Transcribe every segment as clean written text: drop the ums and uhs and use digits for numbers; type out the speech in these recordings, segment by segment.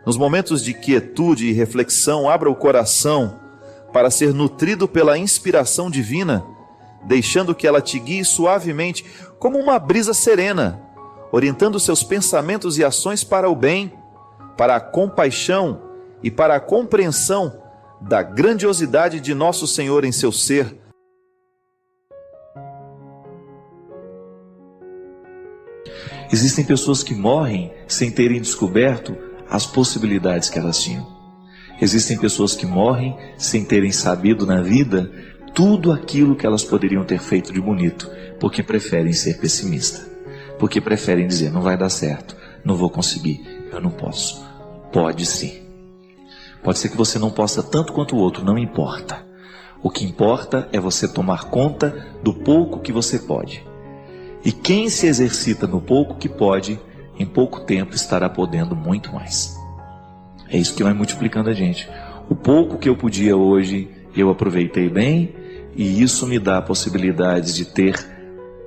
Nos momentos de quietude e reflexão, abra o coração para ser nutrido pela inspiração divina, deixando que ela te guie suavemente, como uma brisa serena, orientando seus pensamentos e ações para o bem, para a compaixão e para a compreensão da grandiosidade de nosso Senhor em seu ser. Existem pessoas que morrem sem terem descoberto as possibilidades que elas tinham. Existem pessoas que morrem sem terem sabido na vida tudo aquilo que elas poderiam ter feito de bonito, porque preferem ser pessimistas, porque preferem dizer, não vai dar certo, não vou conseguir, eu não posso. Pode sim. Pode ser que você não possa tanto quanto o outro, não importa. O que importa é você tomar conta do pouco que você pode. E quem se exercita no pouco que pode, em pouco tempo estará podendo muito mais. É isso que vai multiplicando a gente. O pouco que eu podia hoje, eu aproveitei bem, e isso me dá a possibilidade de ter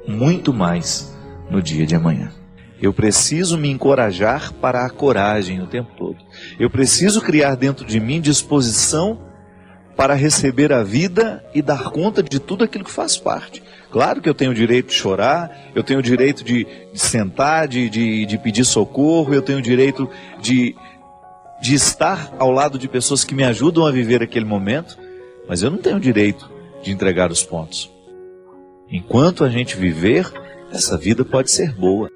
muito mais no dia de amanhã. Eu preciso me encorajar para a coragem o tempo todo. Eu preciso criar dentro de mim disposição para receber a vida e dar conta de tudo aquilo que faz parte. Claro que eu tenho o direito de chorar, eu tenho o direito de sentar, de pedir socorro, eu tenho o direito de estar ao lado de pessoas que me ajudam a viver aquele momento, mas eu não tenho o direito de entregar os pontos. Enquanto a gente viver, essa vida pode ser boa.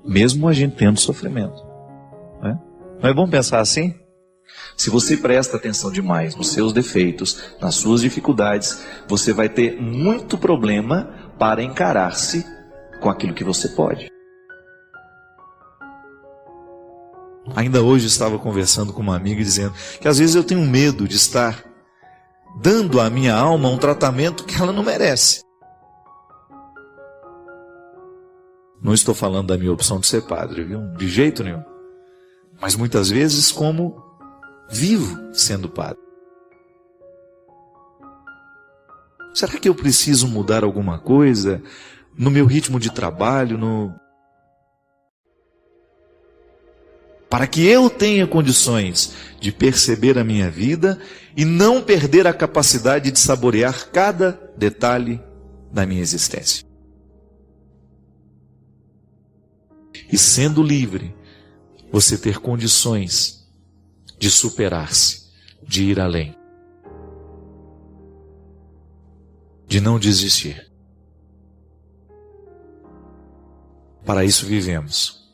Mesmo a gente tendo sofrimento. Né? Não é bom pensar assim? Se você presta atenção demais nos seus defeitos, nas suas dificuldades, você vai ter muito problema para encarar-se com aquilo que você pode. Ainda hoje estava conversando com uma amiga dizendo que às vezes eu tenho medo de estar dando à minha alma um tratamento que ela não merece. Não estou falando da minha opção de ser padre, viu? De jeito nenhum. Mas muitas vezes como vivo sendo padre. Será que eu preciso mudar alguma coisa no meu ritmo de trabalho, para que eu tenha condições de perceber a minha vida e não perder a capacidade de saborear cada detalhe da minha existência? E sendo livre, você ter condições de superar-se, de ir além, de não desistir. Para isso vivemos,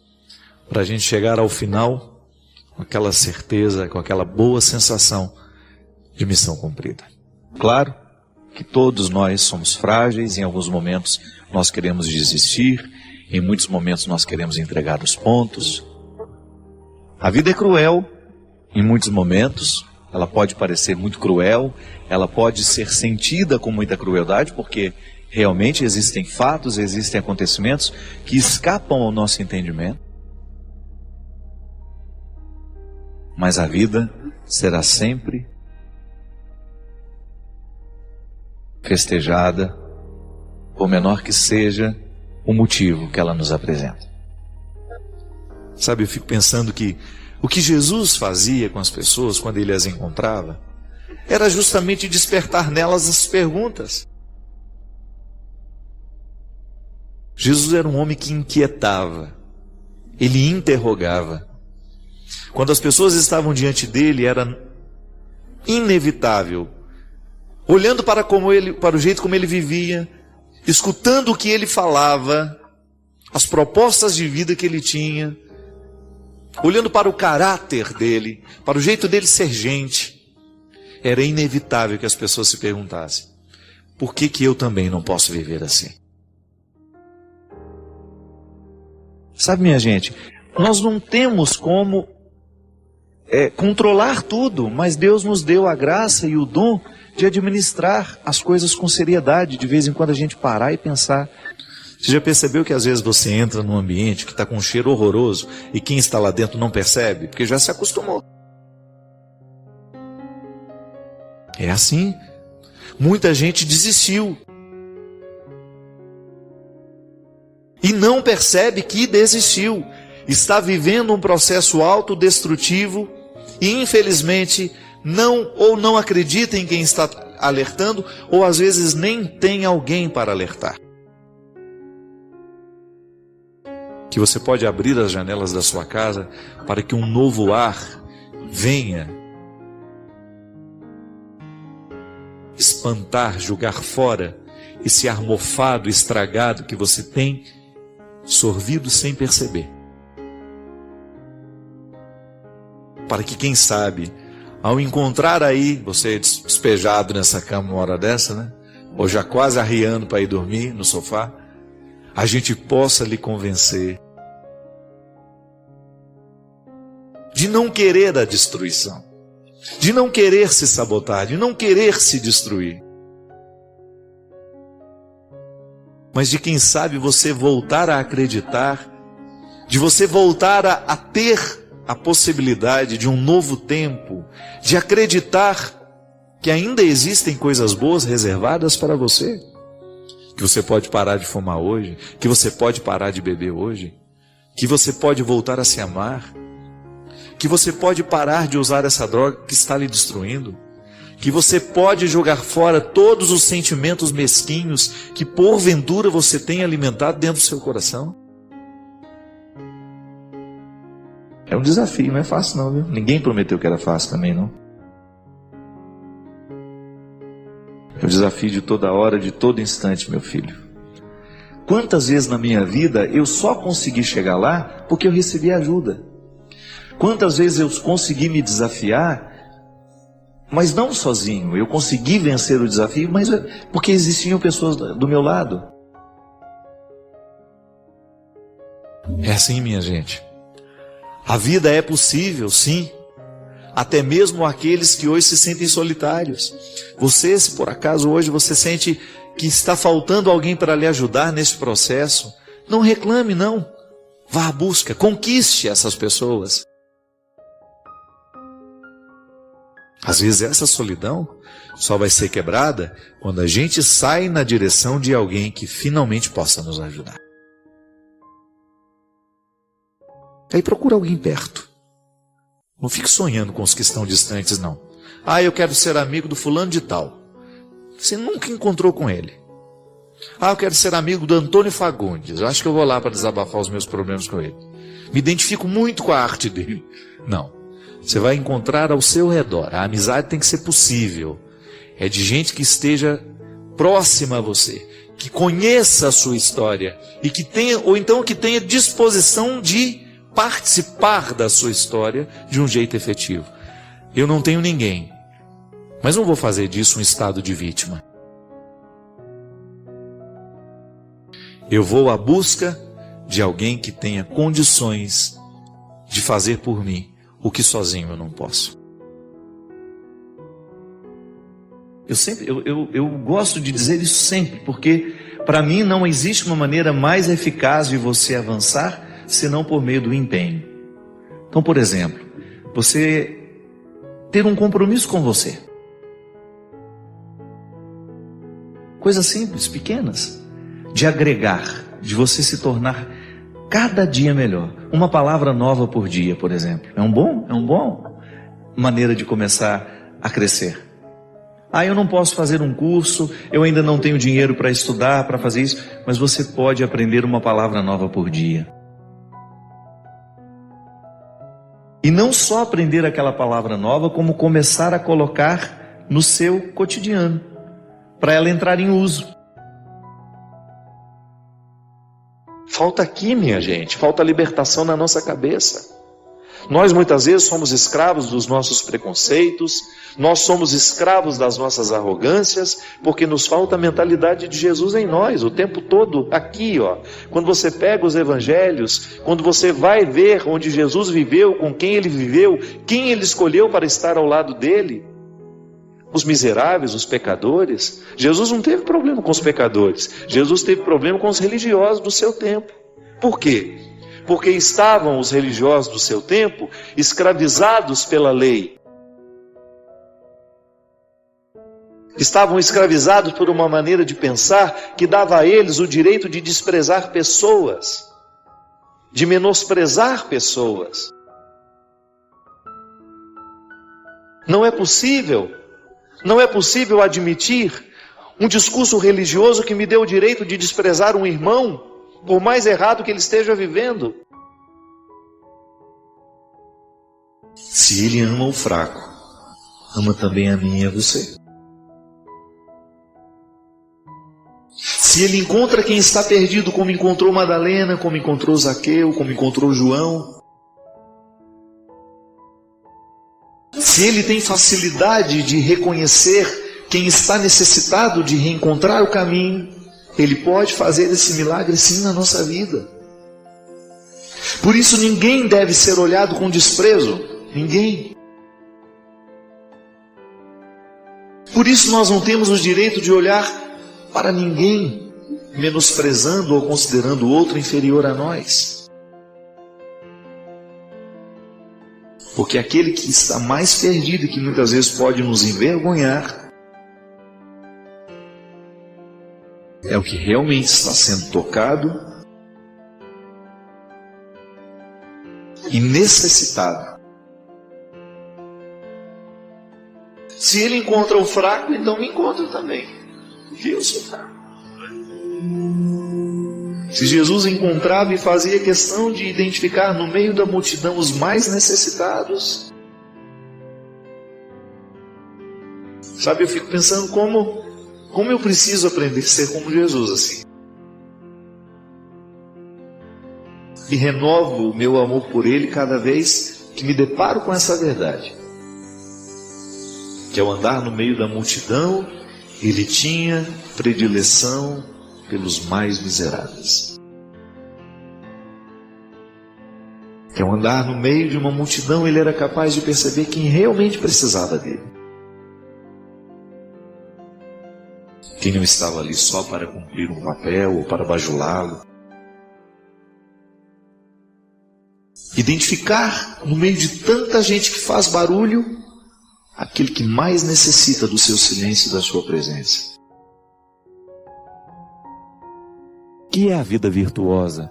para a gente chegar ao final com aquela certeza, com aquela boa sensação de missão cumprida. Claro que todos nós somos frágeis, em alguns momentos nós queremos desistir, em muitos momentos nós queremos entregar os pontos. A vida é cruel. Em muitos momentos, ela pode parecer muito cruel, ela pode ser sentida com muita crueldade, porque realmente existem fatos, existem acontecimentos que escapam ao nosso entendimento. Mas a vida será sempre festejada, por menor que seja o motivo que ela nos apresenta. Sabe, eu fico pensando que o que Jesus fazia com as pessoas quando ele as encontrava era justamente despertar nelas as perguntas. Jesus era um homem que inquietava, ele interrogava. Quando as pessoas estavam diante dele, era inevitável, olhando para o jeito como ele vivia, escutando o que ele falava, as propostas de vida que ele tinha, olhando para o caráter dele, para o jeito dele ser gente, era inevitável que as pessoas se perguntassem: por que eu também não posso viver assim? Sabe, minha gente, nós não temos como controlar tudo, mas Deus nos deu a graça e o dom de administrar as coisas com seriedade, de vez em quando a gente parar e pensar. Você já percebeu que às vezes você entra num ambiente que está com um cheiro horroroso e quem está lá dentro não percebe? Porque já se acostumou. É assim. Muita gente desistiu. E não percebe que desistiu. está vivendo um processo autodestrutivo e, infelizmente, não acredita em quem está alertando, ou às vezes nem tem alguém para alertar. Que você pode abrir as janelas da sua casa para que um novo ar venha espantar, jogar fora esse ar mofado, estragado que você tem sorvido sem perceber. Para que, quem sabe, ao encontrar aí, você despejado nessa cama uma hora dessa, né? Ou já quase arriando para ir dormir no sofá, a gente possa lhe convencer de não querer a destruição, de não querer se sabotar, de não querer se destruir, mas de, quem sabe, você voltar a acreditar, de você voltar a ter a possibilidade de um novo tempo, de acreditar que ainda existem coisas boas reservadas para você, que você pode parar de fumar hoje, que você pode parar de beber hoje, que você pode voltar a se amar, que você pode parar de usar essa droga que está lhe destruindo, que você pode jogar fora todos os sentimentos mesquinhos que porventura você tem alimentado dentro do seu coração. É um desafio, não é fácil não, viu? Ninguém prometeu que era fácil também, não. É um desafio de toda hora, de todo instante, meu filho. Quantas vezes na minha vida eu só consegui chegar lá porque eu recebi ajuda? Quantas vezes eu consegui me desafiar, mas não sozinho, eu consegui vencer o desafio, mas porque existiam pessoas do meu lado. É assim, minha gente. A vida é possível, sim, até mesmo aqueles que hoje se sentem solitários. Você, se por acaso hoje você sente que está faltando alguém para lhe ajudar nesse processo, não reclame, não. Vá à busca, conquiste essas pessoas. Às vezes essa solidão só vai ser quebrada quando a gente sai na direção de alguém que finalmente possa nos ajudar. Aí procura alguém perto. Não fique sonhando com os que estão distantes, não. Ah, eu quero ser amigo do fulano de tal. Você nunca encontrou com ele. Ah, eu quero ser amigo do Antônio Fagundes. Eu acho que eu vou lá para desabafar os meus problemas com ele. Me identifico muito com a arte dele. Não. Você vai encontrar ao seu redor. A amizade tem que ser possível. É de gente que esteja próxima a você, que conheça a sua história e que tenha, ou então que tenha disposição de participar da sua história de um jeito efetivo. Eu não tenho ninguém, mas não vou fazer disso um estado de vítima. Eu vou à busca de alguém que tenha condições de fazer por mim o que sozinho eu não posso. Eu gosto de dizer isso sempre, porque para mim não existe uma maneira mais eficaz de você avançar senão por meio do empenho. Então, por exemplo, você ter um compromisso com você. Coisas simples, pequenas, de agregar, de você se tornar cada dia melhor. Uma palavra nova por dia, por exemplo. É um bom maneira de começar a crescer. Ah, eu não posso fazer um curso, eu ainda não tenho dinheiro para estudar, para fazer isso, mas você pode aprender uma palavra nova por dia. E não só aprender aquela palavra nova, como começar a colocar no seu cotidiano, para ela entrar em uso. Falta aqui, minha gente, falta libertação na nossa cabeça. Nós muitas vezes somos escravos dos nossos preconceitos, nós somos escravos das nossas arrogâncias, porque nos falta a mentalidade de Jesus em nós, o tempo todo aqui, ó. Quando você pega os evangelhos, quando você vai ver onde Jesus viveu, com quem ele viveu, quem ele escolheu para estar ao lado dele, os miseráveis, os pecadores. Jesus não teve problema com os pecadores, Jesus teve problema com os religiosos do seu tempo. Por quê? Porque estavam os religiosos do seu tempo escravizados pela lei. Estavam escravizados por uma maneira de pensar que dava a eles o direito de desprezar pessoas. de menosprezar pessoas. Não é possível admitir um discurso religioso que me dê o direito de desprezar um irmão, por mais errado que ele esteja vivendo. Se ele ama o fraco, ama também a mim e a você. Se ele encontra quem está perdido, como encontrou Madalena, como encontrou Zaqueu, como encontrou João. Se ele tem facilidade de reconhecer quem está necessitado de reencontrar o caminho, ele pode fazer esse milagre sim na nossa vida. Por isso ninguém deve ser olhado com desprezo. Ninguém. Por isso nós não temos o direito de olhar para ninguém, menosprezando ou considerando o outro inferior a nós. Porque aquele que está mais perdido e que muitas vezes pode nos envergonhar, é o que realmente está sendo tocado e necessitado. Se ele encontra o fraco, então me encontra também. Porque eu sou fraco. Se Jesus encontrava e fazia questão de identificar no meio da multidão os mais necessitados, sabe, eu fico pensando como eu preciso aprender a ser como Jesus assim. E renovo o meu amor por Ele cada vez que me deparo com essa verdade. Que ao andar no meio da multidão, Ele tinha predileção pelos mais miseráveis. Que ao andar no meio de uma multidão, Ele era capaz de perceber quem realmente precisava dele. Quem não estava ali só para cumprir um papel ou para bajulá-lo. Identificar no meio de tanta gente que faz barulho, aquele que mais necessita do seu silêncio e da sua presença. O que é a vida virtuosa?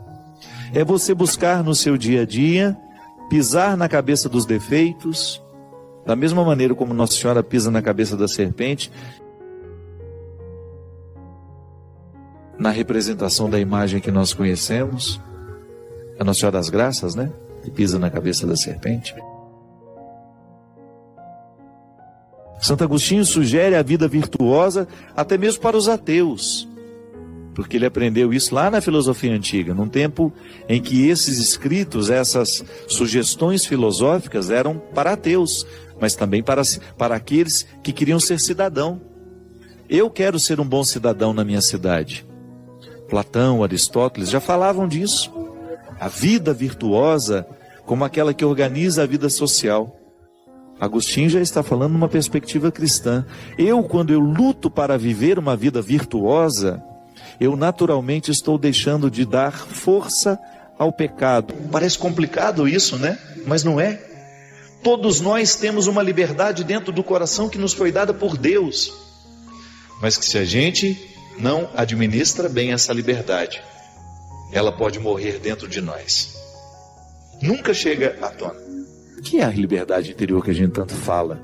É você buscar no seu dia a dia, pisar na cabeça dos defeitos, da mesma maneira como Nossa Senhora pisa na cabeça da serpente, na representação da imagem que nós conhecemos, a Nossa Senhora das Graças, né? Que pisa na cabeça da serpente. Santo Agostinho sugere a vida virtuosa até mesmo para os ateus, porque ele aprendeu isso lá na filosofia antiga, num tempo em que esses escritos, essas sugestões filosóficas eram para ateus, mas também para aqueles que queriam ser cidadão. Eu quero ser um bom cidadão na minha cidade. Platão, Aristóteles já falavam disso. A vida virtuosa como aquela que organiza a vida social. Agostinho já está falando numa perspectiva cristã. Quando eu luto para viver uma vida virtuosa, eu naturalmente estou deixando de dar força ao pecado. Parece complicado isso, né? Mas não é. Todos nós temos uma liberdade dentro do coração que nos foi dada por Deus. Mas que se a gente não administra bem essa liberdade, ela pode morrer dentro de nós. Nunca chega à tona. O que é a liberdade interior que a gente tanto fala?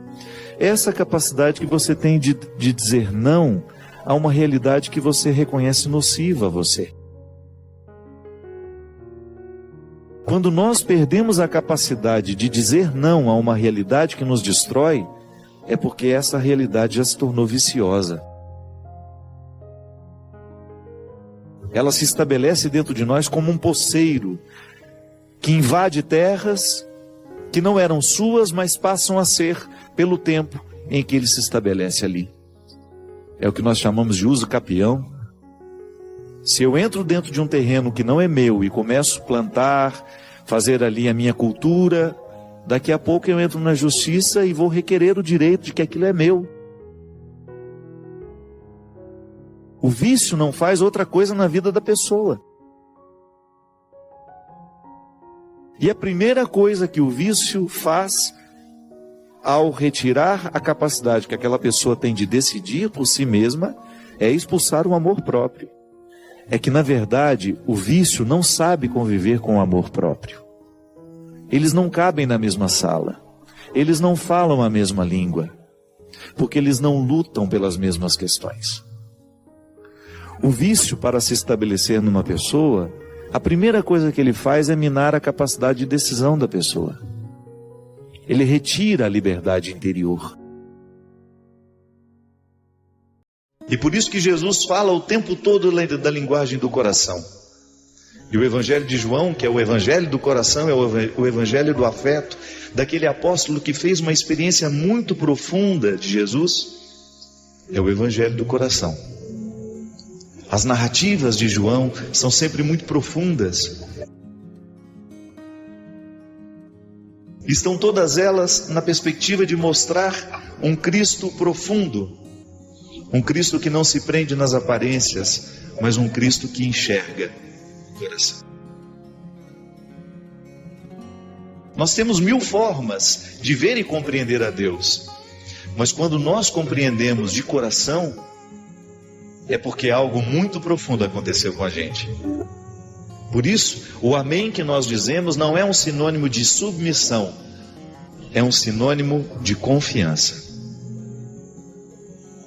É essa capacidade que você tem de dizer não a uma realidade que você reconhece nociva a você. Quando nós perdemos a capacidade de dizer não a uma realidade que nos destrói, é porque essa realidade já se tornou viciosa. Ela se estabelece dentro de nós como um poceiro que invade terras que não eram suas, mas passam a ser pelo tempo em que ele se estabelece ali. É o que nós chamamos de uso capião. Se eu entro dentro de um terreno que não é meu e começo a plantar, fazer ali a minha cultura, daqui a pouco eu entro na justiça e vou requerer o direito de que aquilo é meu. O vício não faz outra coisa na vida da pessoa. E a primeira coisa que o vício faz, ao retirar a capacidade que aquela pessoa tem de decidir por si mesma, é expulsar o amor próprio. é que, na verdade, o vício não sabe conviver com o amor próprio. Eles não cabem na mesma sala. Eles não falam a mesma língua, porque eles não lutam pelas mesmas questões. O vício, para se estabelecer numa pessoa, a primeira coisa que ele faz é minar a capacidade de decisão da pessoa. Ele retira a liberdade interior. E por isso que Jesus fala o tempo todo da linguagem do coração. E o Evangelho de João, que é o Evangelho do coração, é o Evangelho do afeto, daquele apóstolo que fez uma experiência muito profunda de Jesus, é o Evangelho do coração. As narrativas de João são sempre muito profundas. Estão todas elas na perspectiva de mostrar um Cristo profundo. Um Cristo que não se prende nas aparências, mas um Cristo que enxerga o coração. Nós temos 1000 formas de ver e compreender a Deus, mas quando nós compreendemos de coração, é porque algo muito profundo aconteceu com a gente. Por isso, o amém que nós dizemos não é um sinônimo de submissão, é um sinônimo de confiança.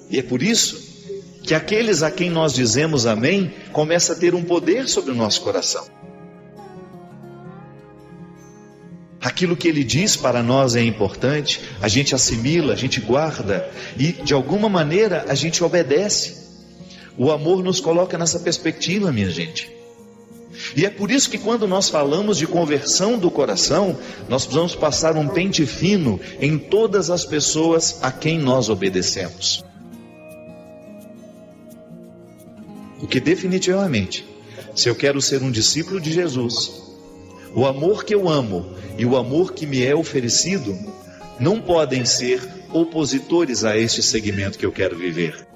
E é por isso que aqueles a quem nós dizemos amém, começam a ter um poder sobre o nosso coração. Aquilo que ele diz para nós é importante, a gente assimila, a gente guarda e de alguma maneira a gente obedece. O amor nos coloca nessa perspectiva, minha gente. E é por isso que quando nós falamos de conversão do coração, nós precisamos passar um pente fino em todas as pessoas a quem nós obedecemos. Porque definitivamente, se eu quero ser um discípulo de Jesus, o amor que eu amo e o amor que me é oferecido não podem ser opositores a este segmento que eu quero viver.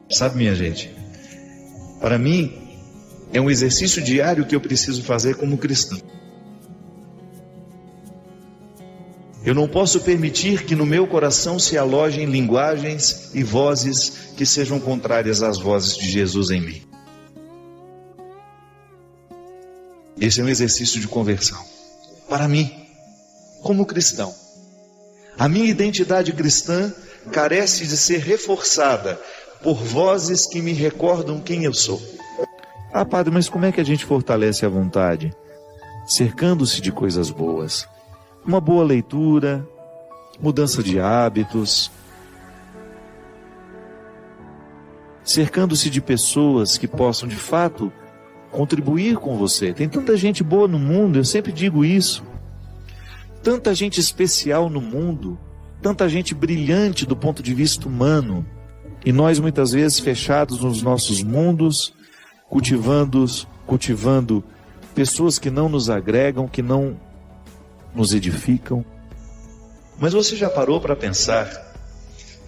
Sabe, minha gente, para mim é um exercício diário que eu preciso fazer como cristão. Eu não posso permitir que no meu coração se alojem linguagens e vozes que sejam contrárias às vozes de Jesus em mim. Esse é um exercício de conversão. Para mim, como cristão, a minha identidade cristã carece de ser reforçada por vozes que me recordam quem eu sou. Ah, padre, mas como é que a gente fortalece a vontade? Cercando-se de coisas boas. Uma boa leitura, mudança de hábitos, cercando-se de pessoas que possam de fato contribuir com você. Tem tanta gente boa no mundo, eu sempre digo isso. Tanta gente especial no mundo, tanta gente brilhante do ponto de vista humano. E nós muitas vezes fechados nos nossos mundos, cultivando pessoas que não nos agregam, que não nos edificam. Mas você já parou para pensar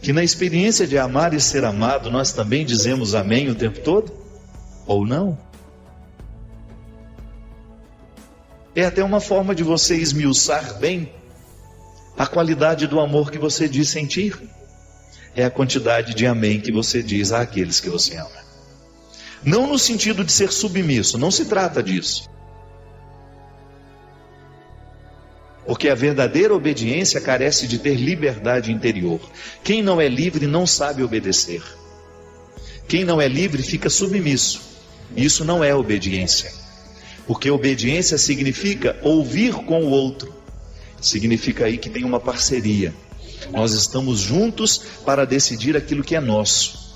que na experiência de amar e ser amado, nós também dizemos amém o tempo todo? Ou não? É até uma forma de você esmiuçar bem a qualidade do amor que você diz sentir. É a quantidade de amém que você diz àqueles que você ama. Não no sentido de ser submisso, não se trata disso. Porque a verdadeira obediência carece de ter liberdade interior. Quem não é livre não sabe obedecer. Quem não é livre fica submisso. Isso não é obediência. Porque obediência significa ouvir com o outro. Significa aí que tem uma parceria. Nós estamos juntos para decidir aquilo que é nosso.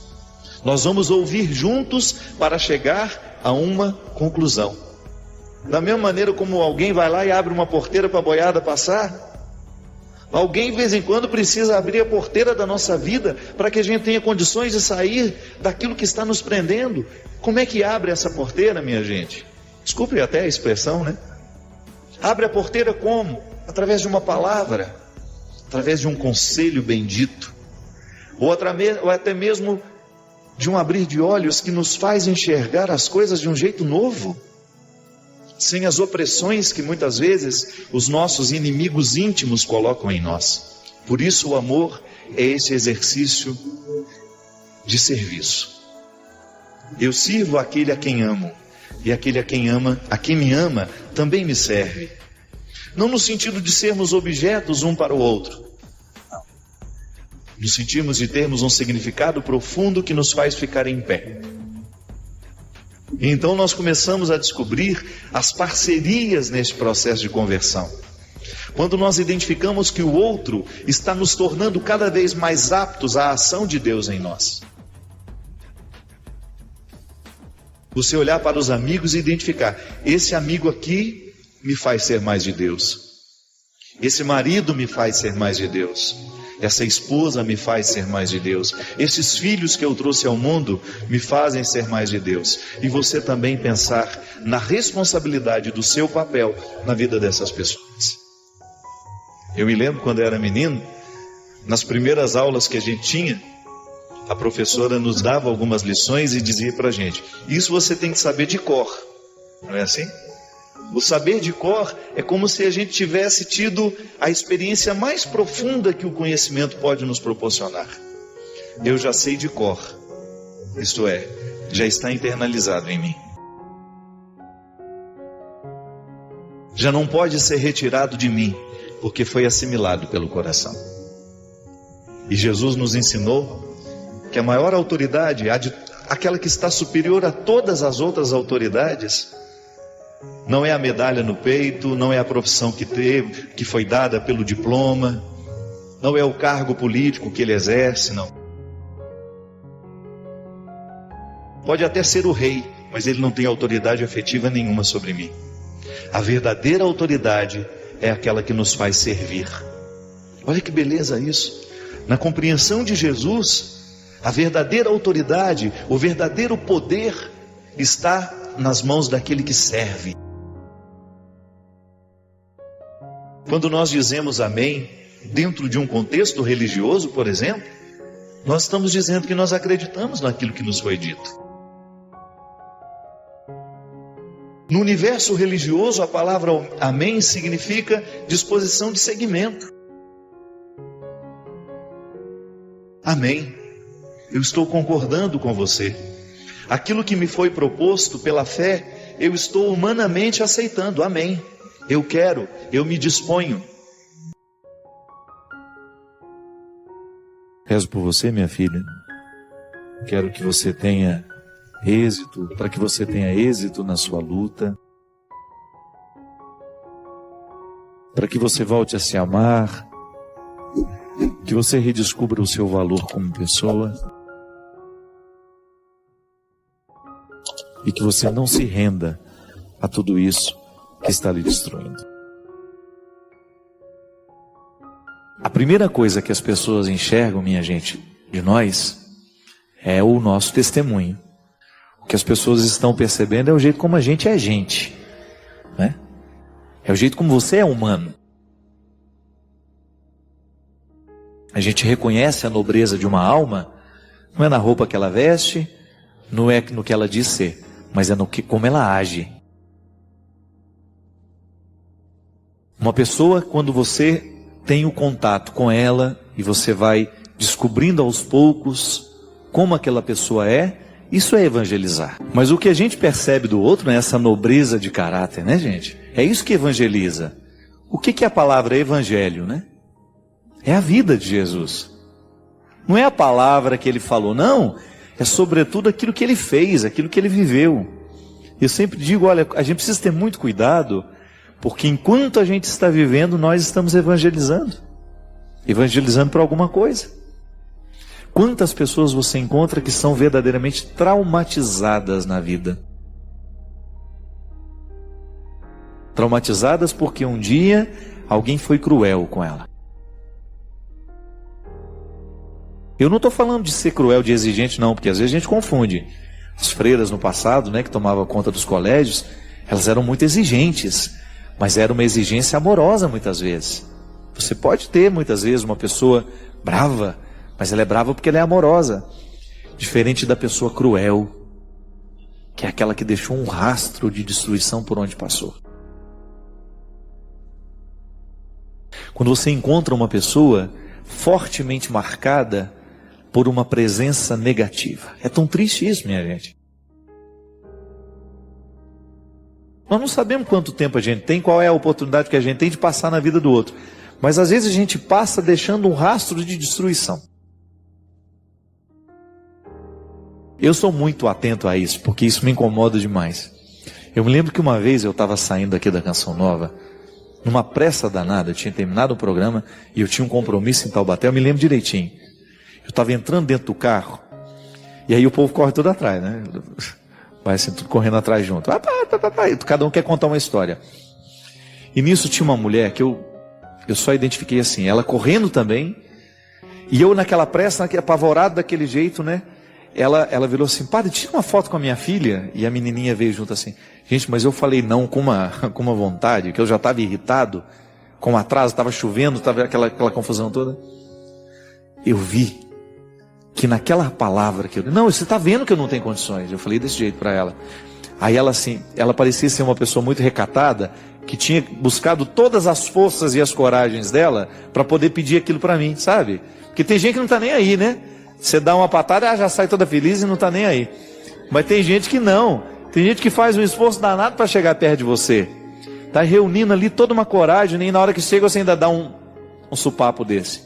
Nós vamos ouvir juntos para chegar a uma conclusão. Da mesma maneira como alguém vai lá e abre uma porteira para a boiada passar, alguém de vez em quando precisa abrir a porteira da nossa vida para que a gente tenha condições de sair daquilo que está nos prendendo. Como é que abre essa porteira, minha gente? Desculpe até a expressão, né? Abre a porteira como? Através de uma palavra, através de um conselho bendito, ou até mesmo de um abrir de olhos que nos faz enxergar as coisas de um jeito novo, sem as opressões que muitas vezes os nossos inimigos íntimos colocam em nós. Por isso o amor é esse exercício de serviço. Eu sirvo aquele a quem amo, e aquele a quem me ama, também me serve. Não no sentido de sermos objetos um para o outro, não. No sentido de termos um significado profundo que nos faz ficar em pé. E então nós começamos a descobrir as parcerias neste processo de conversão. Quando nós identificamos que o outro está nos tornando cada vez mais aptos à ação de Deus em nós. Você olhar para os amigos e identificar: esse amigo aqui me faz ser mais de Deus. Esse marido me faz ser mais de Deus. Essa esposa me faz ser mais de Deus. Esses filhos que eu trouxe ao mundo me fazem ser mais de Deus. E você também pensar na responsabilidade do seu papel na vida dessas pessoas. Eu me lembro quando eu era menino, nas primeiras aulas que a gente tinha, a professora nos dava algumas lições e dizia para a gente: isso você tem que saber de cor. Não é assim? O saber de cor é como se a gente tivesse tido a experiência mais profunda que o conhecimento pode nos proporcionar. Eu já sei de cor, isto é, já está internalizado em mim. Já não pode ser retirado de mim, porque foi assimilado pelo coração. E Jesus nos ensinou que a maior autoridade, aquela que está superior a todas as outras autoridades, não é a medalha no peito, não é a profissão que teve, que foi dada pelo diploma, não é o cargo político que ele exerce, não. Pode até ser o rei, mas ele não tem autoridade afetiva nenhuma sobre mim. A verdadeira autoridade é aquela que nos faz servir. Olha que beleza isso. Na compreensão de Jesus, a verdadeira autoridade, o verdadeiro poder está nas mãos daquele que serve. Quando nós dizemos amém, dentro de um contexto religioso, por exemplo, nós estamos dizendo que nós acreditamos naquilo que nos foi dito. No universo religioso, a palavra amém significa disposição de seguimento. Amém. Eu estou concordando com você. Aquilo que me foi proposto pela fé, eu estou humanamente aceitando. Amém. Eu quero, eu me disponho. Rezo por você, minha filha. Quero que você tenha êxito, para que você tenha êxito na sua luta, para que você volte a se amar, que você redescubra o seu valor como pessoa e que você não se renda a tudo isso que está lhe destruindo. A primeira coisa que as pessoas enxergam, minha gente, de nós, é o nosso testemunho. O que as pessoas estão percebendo é o jeito como a gente, né? É o jeito como você é humano. A gente reconhece a nobreza de uma alma, não é na roupa que ela veste, não é no que ela diz ser, mas é no que, como ela age. Uma pessoa, quando você tem o contato com ela e você vai descobrindo aos poucos como aquela pessoa é, isso é evangelizar. Mas o que a gente percebe do outro é essa nobreza de caráter, né, gente? É isso que evangeliza. O que é a palavra evangelho, né? É a vida de Jesus. Não é a palavra que ele falou, não. É sobretudo aquilo que ele fez, aquilo que ele viveu. Eu sempre digo, olha, a gente precisa ter muito cuidado, porque enquanto a gente está vivendo, nós estamos evangelizando. Evangelizando para alguma coisa. Quantas pessoas você encontra que são verdadeiramente traumatizadas na vida? Traumatizadas porque um dia alguém foi cruel com ela. Eu não estou falando de ser cruel, de exigente, não, porque às vezes a gente confunde. As freiras no passado, né, que tomavam conta dos colégios, elas eram muito exigentes, mas era uma exigência amorosa muitas vezes. Você pode ter muitas vezes uma pessoa brava, mas ela é brava porque ela é amorosa. Diferente da pessoa cruel, que é aquela que deixou um rastro de destruição por onde passou. Quando você encontra uma pessoa fortemente marcada por uma presença negativa. É tão triste isso, minha gente. Nós não sabemos quanto tempo a gente tem, qual é a oportunidade que a gente tem de passar na vida do outro. Mas às vezes a gente passa deixando um rastro de destruição. Eu sou muito atento a isso, porque isso me incomoda demais. Eu me lembro que uma vez eu estava saindo aqui da Canção Nova, numa pressa danada, eu tinha terminado o programa e eu tinha um compromisso em Taubaté, eu me lembro direitinho. Eu estava entrando dentro do carro, e aí o povo corre tudo atrás, né? Vai assim, tudo correndo atrás junto. Cada um quer contar uma história. E nisso tinha uma mulher que eu só identifiquei assim, ela correndo também, e eu naquela pressa, apavorado daquele jeito, né? Ela virou assim, padre, tira uma foto com a minha filha. E a menininha veio junto assim, gente, mas eu falei não com uma vontade, que eu já estava irritado, com atraso, estava chovendo, estava aquela confusão toda. Eu vi que naquela palavra que eu... Não, você está vendo que eu não tenho condições. Eu falei desse jeito para ela. Aí ela assim, ela parecia ser uma pessoa muito recatada, que tinha buscado todas as forças e as coragens dela para poder pedir aquilo para mim, sabe? Porque tem gente que não está nem aí, né? Você dá uma patada, já sai toda feliz e não está nem aí. Mas tem gente que não. Tem gente que faz um esforço danado para chegar perto de você. Está reunindo ali toda uma coragem, nem na hora que chega você ainda dá um supapo desse.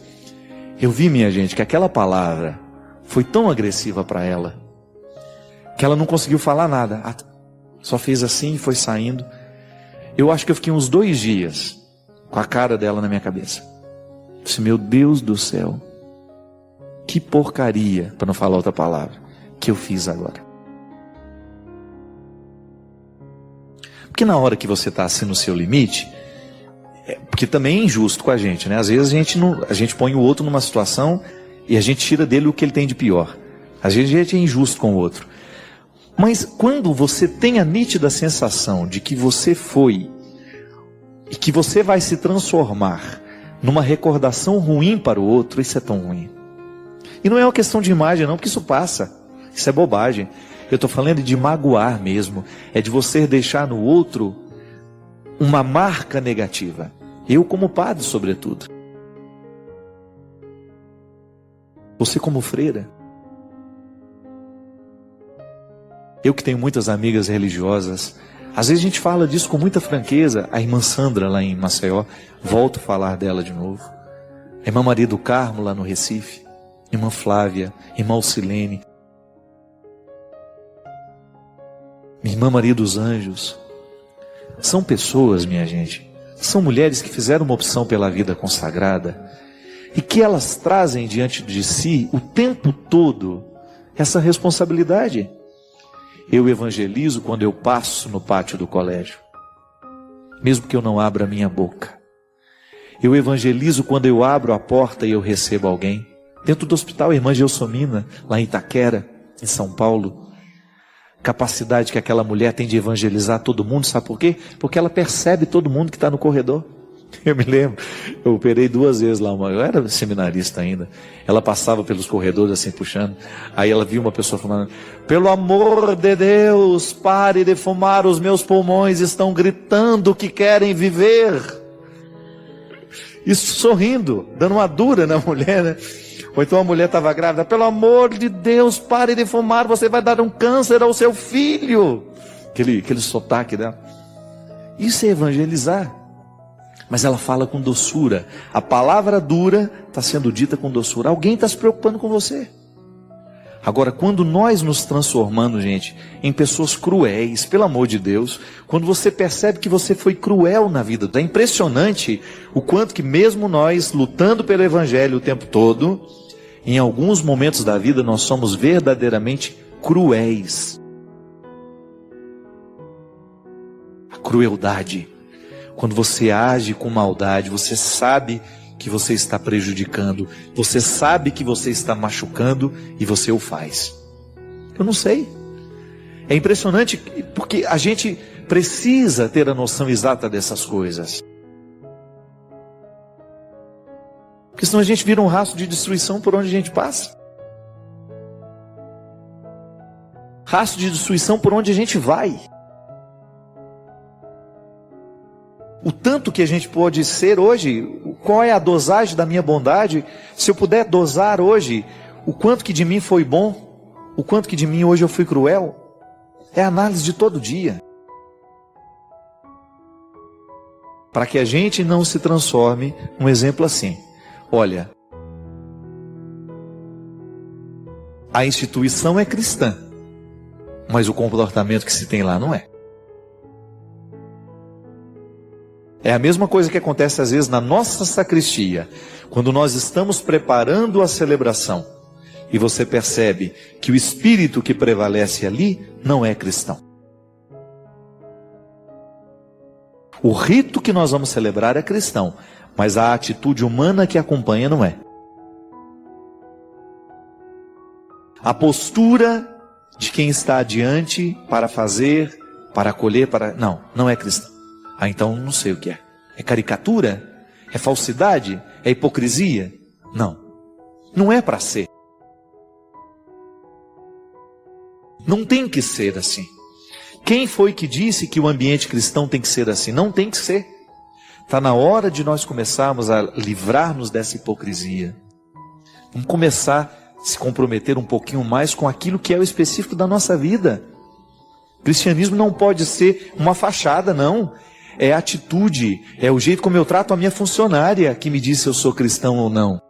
Eu vi, minha gente, que aquela palavra foi tão agressiva para ela, que ela não conseguiu falar nada. Só fez assim e foi saindo. Eu acho que eu fiquei uns 2 dias com a cara dela na minha cabeça. Disse, meu Deus do céu, que porcaria, para não falar outra palavra, que eu fiz agora. Porque na hora que você está assim no seu limite, porque também é injusto com a gente, né? Às vezes a gente põe o outro numa situação e a gente tira dele o que ele tem de pior. Às vezes a gente é injusto com o outro. Mas quando você tem a nítida sensação de que você foi e que você vai se transformar numa recordação ruim para o outro, isso é tão ruim. E não é uma questão de imagem não, porque isso passa. Isso é bobagem. Eu estou falando de magoar mesmo. É de você deixar no outro uma marca negativa. Eu como padre, sobretudo. Você como freira. Eu que tenho muitas amigas religiosas, às vezes a gente fala disso com muita franqueza. A irmã Sandra lá em Maceió, volto a falar dela de novo. A irmã Maria do Carmo lá no Recife. Irmã Flávia, irmã Alcilene. Irmã Maria dos Anjos. São pessoas, minha gente, são mulheres que fizeram uma opção pela vida consagrada e que elas trazem diante de si o tempo todo essa responsabilidade. Eu evangelizo quando eu passo no pátio do colégio, mesmo que eu não abra a minha boca. Eu evangelizo quando eu abro a porta e eu recebo alguém. Dentro do hospital, a irmã Gelsomina, lá em Itaquera, em São Paulo. Capacidade que aquela mulher tem de evangelizar todo mundo, sabe por quê? Porque ela percebe todo mundo que está no corredor. Eu me lembro, eu operei 2 vezes lá, eu era seminarista ainda, ela passava pelos corredores assim puxando, aí ela viu uma pessoa falando, pelo amor de Deus, pare de fumar, os meus pulmões estão gritando que querem viver. Isso sorrindo, dando uma dura na mulher, né? Ou então a mulher estava grávida, pelo amor de Deus, pare de fumar, você vai dar um câncer ao seu filho. Aquele sotaque dela. Isso é evangelizar. Mas ela fala com doçura. A palavra dura está sendo dita com doçura. Alguém está se preocupando com você. Agora, quando nós nos transformamos, gente, em pessoas cruéis, pelo amor de Deus, quando você percebe que você foi cruel na vida, é impressionante o quanto que mesmo nós, lutando pelo evangelho o tempo todo, em alguns momentos da vida nós somos verdadeiramente cruéis. A crueldade. Quando você age com maldade, você sabe que você está prejudicando, você sabe que você está machucando e você o faz. Eu não sei. É impressionante porque a gente precisa ter a noção exata dessas coisas. Porque senão a gente vira um rastro de destruição por onde a gente passa. Rastro de destruição por onde a gente vai. O tanto que a gente pode ser hoje, qual é a dosagem da minha bondade? Se eu puder dosar hoje, o quanto que de mim foi bom, o quanto que de mim hoje eu fui cruel, é a análise de todo dia. para que a gente não se transforme num exemplo assim. Olha, a instituição é cristã, mas o comportamento que se tem lá não é. É a mesma coisa que acontece às vezes na nossa sacristia, quando nós estamos preparando a celebração e você percebe que o espírito que prevalece ali não é cristão. O rito que nós vamos celebrar é cristão, mas a atitude humana que acompanha não é. A postura de quem está adiante para fazer, para acolher, não é cristão. Ah, então não sei o que é. É caricatura? É falsidade? É hipocrisia? Não. Não é para ser. Não tem que ser assim. Quem foi que disse que o ambiente cristão tem que ser assim? Não tem que ser. Está na hora de nós começarmos a livrar-nos dessa hipocrisia. Vamos começar a se comprometer um pouquinho mais com aquilo que é o específico da nossa vida. O cristianismo não pode ser uma fachada, não. É atitude, é o jeito como eu trato a minha funcionária que me diz se eu sou cristão ou não.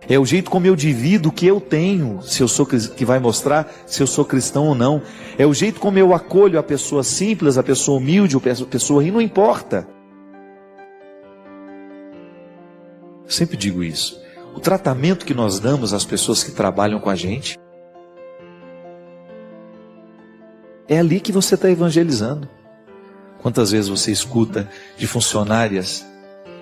É o jeito como eu divido o que eu tenho, se eu sou, que vai mostrar se eu sou cristão ou não. É o jeito como eu acolho a pessoa simples, a pessoa humilde, a pessoa rindo, não importa. Eu sempre digo isso. O tratamento que nós damos às pessoas que trabalham com a gente, é ali que você está evangelizando. Quantas vezes você escuta de funcionárias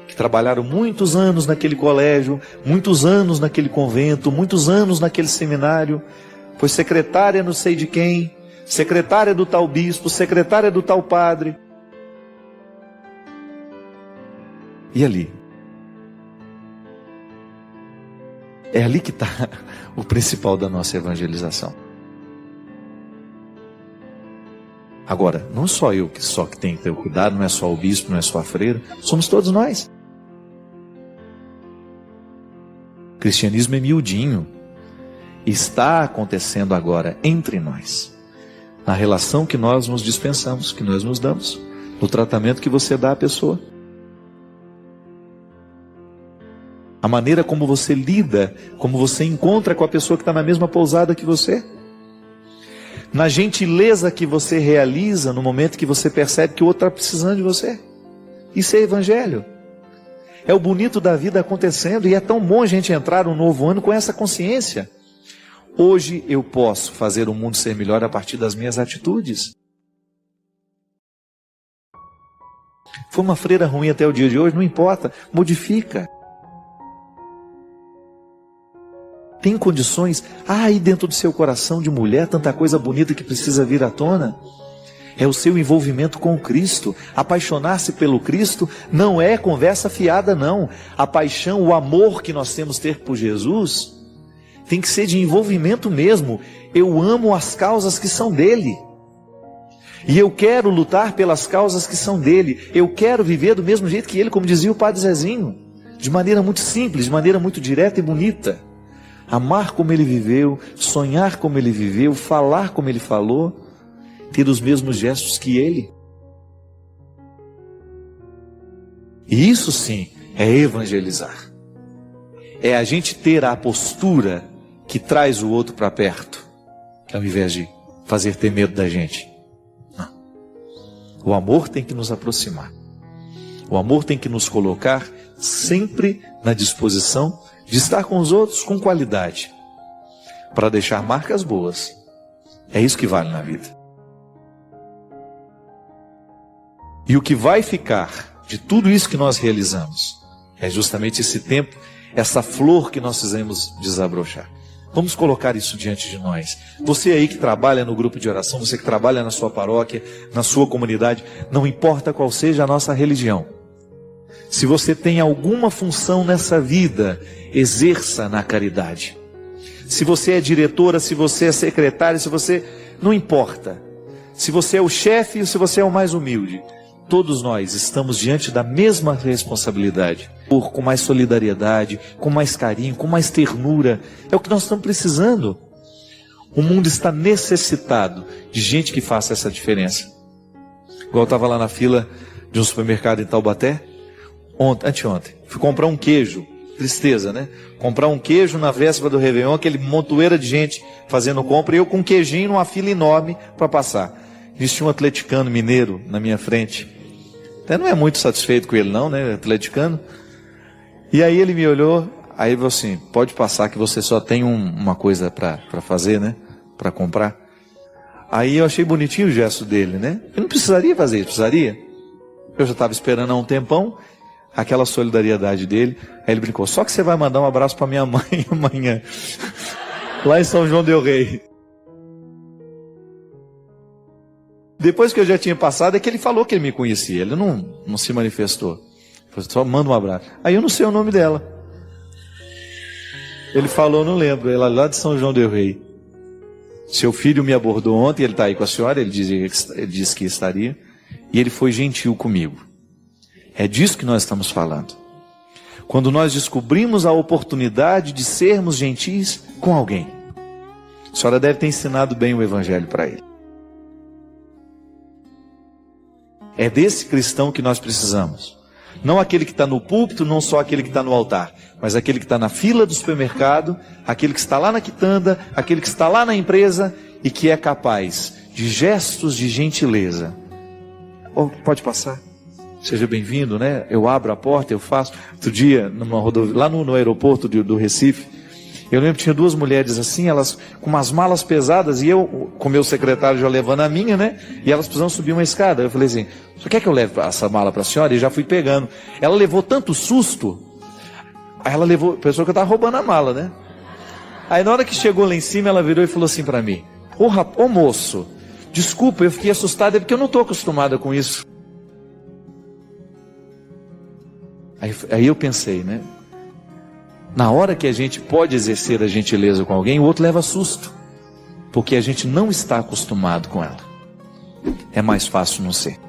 que trabalharam muitos anos naquele colégio, muitos anos naquele convento, muitos anos naquele seminário, foi secretária não sei de quem, secretária do tal bispo, secretária do tal padre. E ali? É ali que está o principal da nossa evangelização. Agora, não só eu que tenho que ter o cuidado, não é só o bispo, não é só a freira, somos todos nós. O cristianismo é miudinho. Está acontecendo agora entre nós. Na relação que nós nos dispensamos, que nós nos damos. No tratamento que você dá à pessoa. A maneira como você lida, como você encontra com a pessoa que está na mesma pousada que você. Na gentileza que você realiza no momento que você percebe que o outro está precisando de você. Isso é evangelho. É o bonito da vida acontecendo e é tão bom a gente entrar no novo ano com essa consciência. Hoje eu posso fazer o mundo ser melhor a partir das minhas atitudes. Foi uma freira ruim até o dia de hoje, não importa, modifica. Tem condições, aí dentro do seu coração de mulher, tanta coisa bonita que precisa vir à tona. É o seu envolvimento com o Cristo. Apaixonar-se pelo Cristo não é conversa fiada, não. A paixão, o amor que nós temos ter por Jesus, tem que ser de envolvimento mesmo. Eu amo as causas que são dele. E eu quero lutar pelas causas que são dele. Eu quero viver do mesmo jeito que ele, como dizia o Padre Zezinho. De maneira muito simples, de maneira muito direta e bonita. Amar como ele viveu, sonhar como ele viveu, falar como ele falou, ter os mesmos gestos que ele. E isso sim é evangelizar. É a gente ter a postura que traz o outro para perto, ao invés de fazer ter medo da gente. Não. O amor tem que nos aproximar. O amor tem que nos colocar sempre na disposição de estar com os outros com qualidade, para deixar marcas boas. É isso que vale na vida. E o que vai ficar de tudo isso que nós realizamos é justamente esse tempo, essa flor que nós fizemos desabrochar. Vamos colocar isso diante de nós. Você aí que trabalha no grupo de oração, você que trabalha na sua paróquia, na sua comunidade, não importa qual seja a nossa religião. Se você tem alguma função nessa vida, exerça na caridade. Se você é diretora, se você é secretária, se você... não importa. Se você é o chefe ou se você é o mais humilde. Todos nós estamos diante da mesma responsabilidade. Com mais solidariedade, com mais carinho, com mais ternura. É o que nós estamos precisando. O mundo está necessitado de gente que faça essa diferença. Igual eu estava lá na fila de um supermercado em Taubaté, anteontem. Fui comprar um queijo. Tristeza, né? Comprar um queijo na véspera do Réveillon, aquele montoeira de gente fazendo compra, e eu com um queijinho numa fila enorme para passar. Existia um atleticano mineiro na minha frente. Até não é muito satisfeito com ele não, né? Atleticano. E aí ele me olhou, aí ele falou assim, pode passar que você só tem uma coisa para fazer, né? Para comprar. Aí eu achei bonitinho o gesto dele, né? Eu não precisaria fazer isso, precisaria? Eu já estava esperando há um tempão, aquela solidariedade dele. Aí ele brincou, só que você vai mandar um abraço para minha mãe amanhã, lá em São João del Rei. Depois que eu já tinha passado, é que ele falou que ele me conhecia, ele não se manifestou. Ele falou, só manda um abraço. Aí eu não sei o nome dela. Ele falou, não lembro, ela lá de São João del Rei. Seu filho me abordou ontem, ele está aí com a senhora, ele disse que estaria, e ele foi gentil comigo. É disso que nós estamos falando. Quando nós descobrimos a oportunidade de sermos gentis com alguém. A senhora deve ter ensinado bem o evangelho para ele. É desse cristão que nós precisamos. Não aquele que está no púlpito, não só aquele que está no altar, mas aquele que está na fila do supermercado, aquele que está lá na quitanda, aquele que está lá na empresa e que é capaz de gestos de gentileza. Oh, pode passar. Seja bem-vindo, né? Eu abro a porta, eu faço. Outro dia, lá no aeroporto do Recife, eu lembro que tinha duas mulheres assim, elas com umas malas pesadas, e eu, com meu secretário já levando a minha, né? E elas precisavam subir uma escada. Eu falei assim, você quer que eu leve essa mala para a senhora? E já fui pegando. Ela levou tanto susto, aí ela levou, pensou que eu estava roubando a mala, né? Aí na hora que chegou lá em cima, ela virou e falou assim para mim, ô moço, desculpa, eu fiquei assustada, é porque eu não estou acostumada com isso. Aí eu pensei, né? Na hora que a gente pode exercer a gentileza com alguém, o outro leva susto, porque a gente não está acostumado com ela. É mais fácil não ser.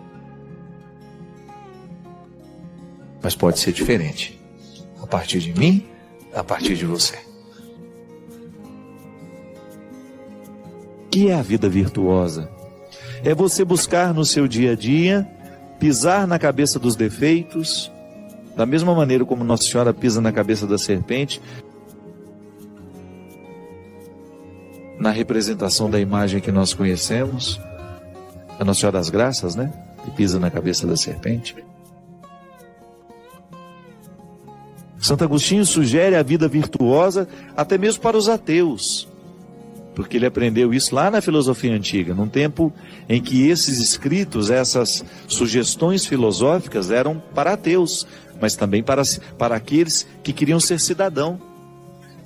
Mas pode ser diferente. A partir de mim, a partir de você. O que é a vida virtuosa? É você buscar no seu dia a dia, pisar na cabeça dos defeitos, da mesma maneira como Nossa Senhora pisa na cabeça da serpente, na representação da imagem que nós conhecemos, a Nossa Senhora das Graças, né? Que pisa na cabeça da serpente. Santo Agostinho sugere a vida virtuosa até mesmo para os ateus, porque ele aprendeu isso lá na filosofia antiga, num tempo em que esses escritos, essas sugestões filosóficas eram para ateus, mas também para aqueles que queriam ser cidadão.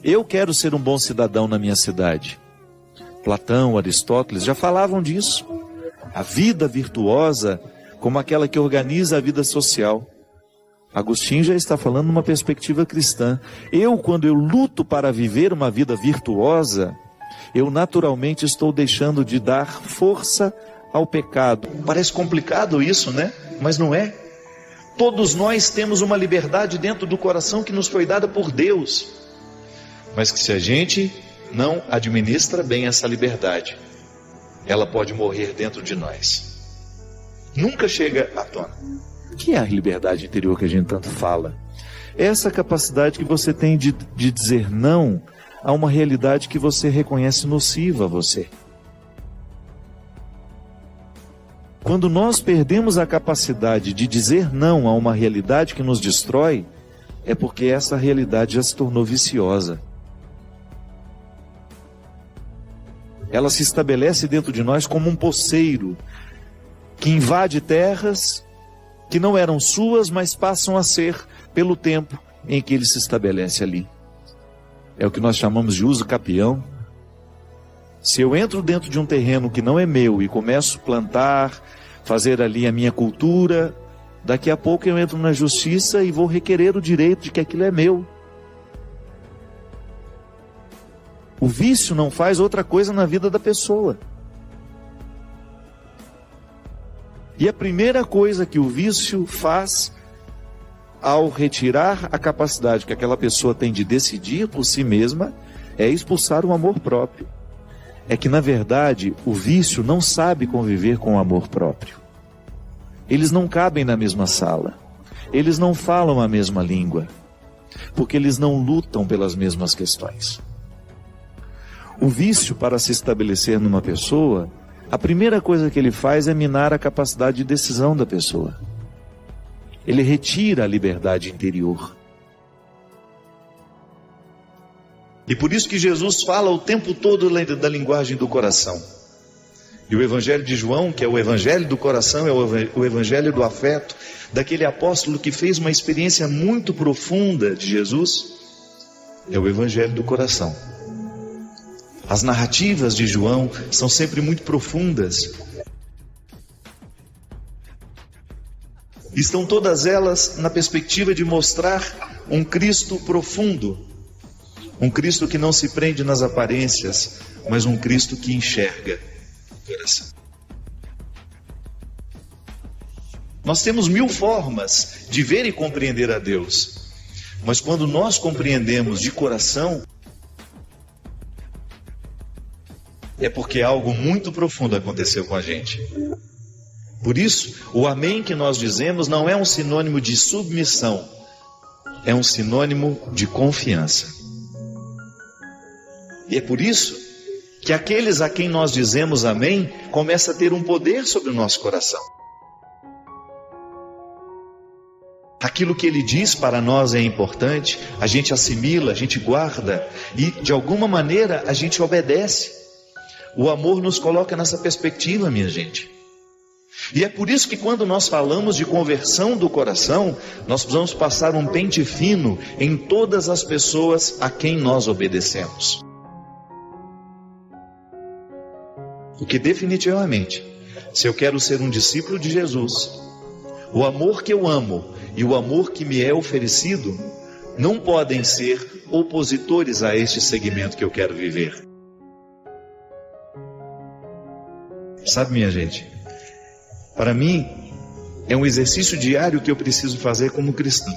Eu quero ser um bom cidadão na minha cidade. Platão, Aristóteles já falavam disso. A vida virtuosa como aquela que organiza a vida social. Agostinho já está falando numa perspectiva cristã. Quando eu luto para viver uma vida virtuosa, eu naturalmente estou deixando de dar força ao pecado. Parece complicado isso, né? Mas não é. Todos nós temos uma liberdade dentro do coração que nos foi dada por Deus. Mas que se a gente não administra bem essa liberdade, ela pode morrer dentro de nós. Nunca chega à tona. O que é a liberdade interior que a gente tanto fala? É essa capacidade que você tem de dizer não a uma realidade que você reconhece nociva a você. Quando nós perdemos a capacidade de dizer não a uma realidade que nos destrói, é porque essa realidade já se tornou viciosa. Ela se estabelece dentro de nós como um poceiro que invade terras que não eram suas, mas passam a ser pelo tempo em que ele se estabelece ali. É o que nós chamamos de uso capião. Se eu entro dentro de um terreno que não é meu e começo a plantar, fazer ali a minha cultura, daqui a pouco eu entro na justiça e vou requerer o direito de que aquilo é meu. O vício não faz outra coisa na vida da pessoa. E a primeira coisa que o vício faz, ao retirar a capacidade que aquela pessoa tem de decidir por si mesma, é expulsar o amor próprio. É que, na verdade, o vício não sabe conviver com o amor próprio. eles não cabem na mesma sala, eles não falam a mesma língua, porque eles não lutam pelas mesmas questões. O vício, para se estabelecer numa pessoa, a primeira coisa que ele faz é minar a capacidade de decisão da pessoa. Ele retira a liberdade interior. E por isso que Jesus fala o tempo todo da linguagem do coração. E o Evangelho de João, que é o Evangelho do coração, é o Evangelho do afeto, daquele apóstolo que fez uma experiência muito profunda de Jesus, é o Evangelho do coração. As narrativas de João são sempre muito profundas. Estão todas elas na perspectiva de mostrar um Cristo profundo. Um Cristo que não se prende nas aparências, mas um Cristo que enxerga o coração. Nós temos 1000 formas de ver e compreender a Deus, mas quando nós compreendemos de coração, é porque algo muito profundo aconteceu com a gente. Por isso, o amém que nós dizemos não é um sinônimo de submissão, é um sinônimo de confiança. E é por isso que aqueles a quem nós dizemos amém começam a ter um poder sobre o nosso coração. Aquilo que ele diz para nós é importante, a gente assimila, a gente guarda e de alguma maneira a gente obedece. O amor nos coloca nessa perspectiva, minha gente. E é por isso que quando nós falamos de conversão do coração, nós precisamos passar um pente fino em todas as pessoas a quem nós obedecemos. Porque definitivamente, se eu quero ser um discípulo de Jesus, o amor que eu amo e o amor que me é oferecido não podem ser opositores a este segmento que eu quero viver. Sabe, minha gente, para mim é um exercício diário que eu preciso fazer como cristão.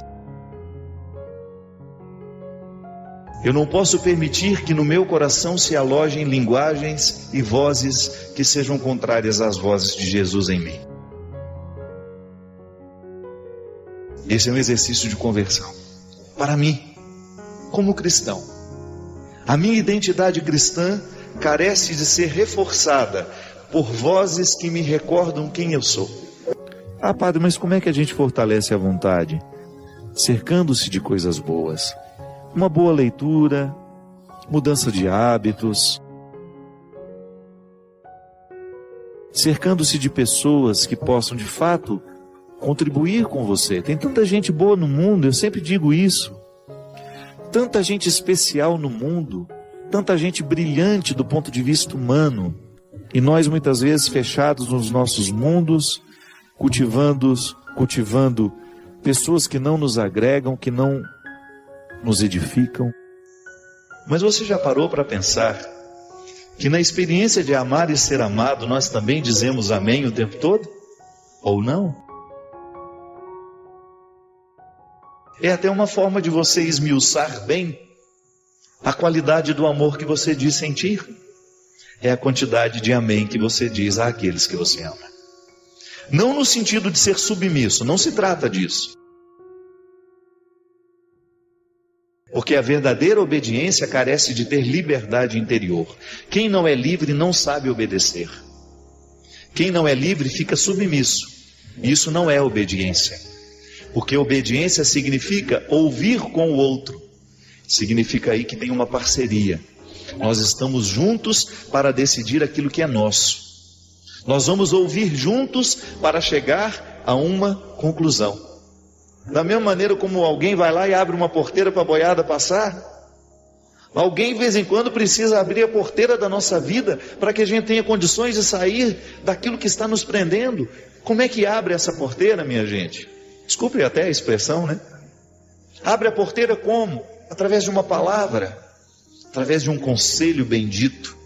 Eu não posso permitir que no meu coração se alojem linguagens e vozes que sejam contrárias às vozes de Jesus em mim. Esse é um exercício de conversão. Para mim, como cristão, a minha identidade cristã carece de ser reforçada por vozes que me recordam quem eu sou. Ah, padre, mas como é que a gente fortalece a vontade? Cercando-se de coisas boas. Uma boa leitura, mudança de hábitos, cercando-se de pessoas que possam de fato contribuir com você. Tem tanta gente boa no mundo, eu sempre digo isso. Tanta gente especial no mundo, tanta gente brilhante do ponto de vista humano. E nós muitas vezes fechados nos nossos mundos, cultivando pessoas que não nos agregam, que não nos edificam. Mas você já parou para pensar que na experiência de amar e ser amado, nós também dizemos amém o tempo todo? Ou não? É até uma forma de você esmiuçar bem a qualidade do amor que você diz sentir. É a quantidade de amém que você diz àqueles que você ama. Não no sentido de ser submisso, não se trata disso. Porque a verdadeira obediência carece de ter liberdade interior. Quem não é livre não sabe obedecer. Quem não é livre fica submisso. E isso não é obediência. Porque obediência significa ouvir com o outro. Significa aí que tem uma parceria. Nós estamos juntos para decidir aquilo que é nosso. Nós vamos ouvir juntos para chegar a uma conclusão. Da mesma maneira como alguém vai lá e abre uma porteira para a boiada passar, alguém de vez em quando precisa abrir a porteira da nossa vida para que a gente tenha condições de sair daquilo que está nos prendendo. Como é que abre essa porteira, minha gente? Desculpe até a expressão, né? Abre a porteira como? Através de uma palavra, através de um conselho bendito,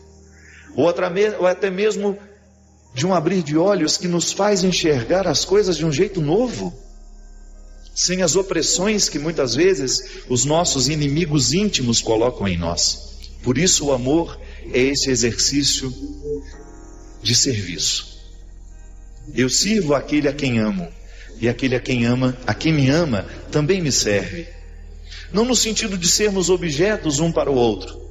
ou até mesmo de um abrir de olhos que nos faz enxergar as coisas de um jeito novo, sem as opressões que muitas vezes os nossos inimigos íntimos colocam em nós. Por isso o amor é esse exercício de serviço. Eu sirvo aquele a quem amo, e aquele a quem me ama, também me serve. Não no sentido de sermos objetos um para o outro,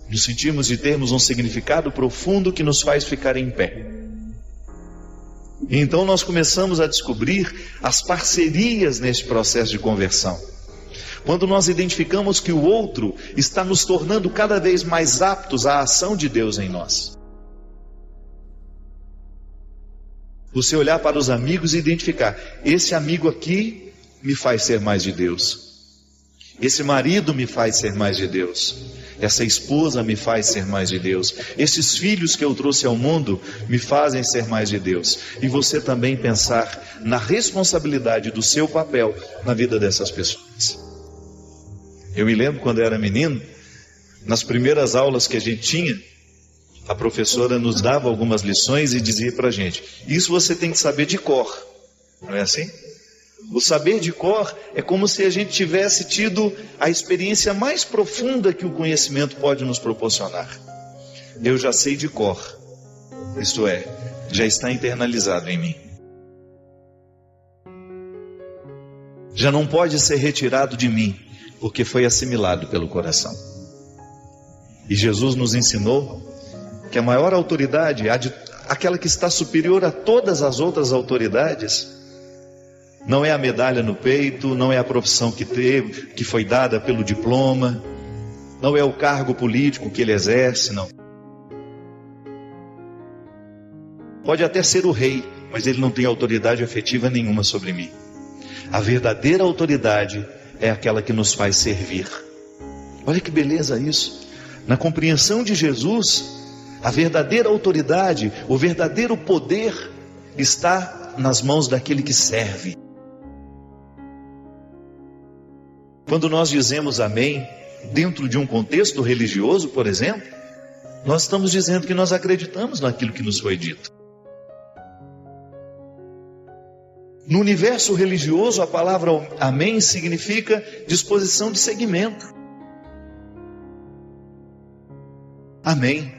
no sentido de termos um significado profundo que nos faz ficar em pé. E então nós começamos a descobrir as parcerias neste processo de conversão. Quando nós identificamos que o outro está nos tornando cada vez mais aptos à ação de Deus em nós. Você olhar para os amigos e identificar: esse amigo aqui me faz ser mais de Deus. Esse marido me faz ser mais de Deus. Essa esposa me faz ser mais de Deus. Esses filhos que eu trouxe ao mundo me fazem ser mais de Deus. E você também pensar na responsabilidade do seu papel na vida dessas pessoas. Eu me lembro quando eu era menino, nas primeiras aulas que a gente tinha, a professora nos dava algumas lições e dizia para a gente: isso você tem que saber de cor. Não é assim? O saber de cor é como se a gente tivesse tido a experiência mais profunda que o conhecimento pode nos proporcionar. Eu já sei de cor, isto é, já está internalizado em mim. Já não pode ser retirado de mim, porque foi assimilado pelo coração. E Jesus nos ensinou que a maior autoridade, aquela que está superior a todas as outras autoridades, não é a medalha no peito, não é a profissão que foi dada pelo diploma, não é o cargo político que ele exerce, não. Pode até ser o rei, mas ele não tem autoridade afetiva nenhuma sobre mim. A verdadeira autoridade é aquela que nos faz servir. Olha que beleza isso. Na compreensão de Jesus, a verdadeira autoridade, o verdadeiro poder está nas mãos daquele que serve. Quando nós dizemos amém, dentro de um contexto religioso, por exemplo, nós estamos dizendo que nós acreditamos naquilo que nos foi dito. No universo religioso, a palavra amém significa disposição de seguimento. Amém.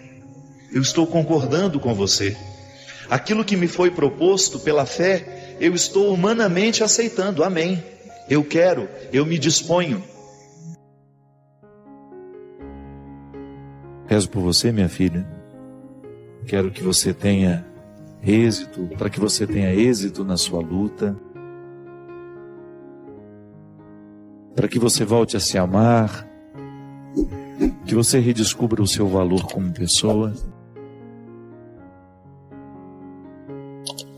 Eu estou concordando com você. Aquilo que me foi proposto pela fé, eu estou humanamente aceitando. Amém. Eu quero, eu me disponho. Rezo por você, minha filha. Quero que você tenha êxito, para que você tenha êxito na sua luta, para que você volte a se amar, que você redescubra o seu valor como pessoa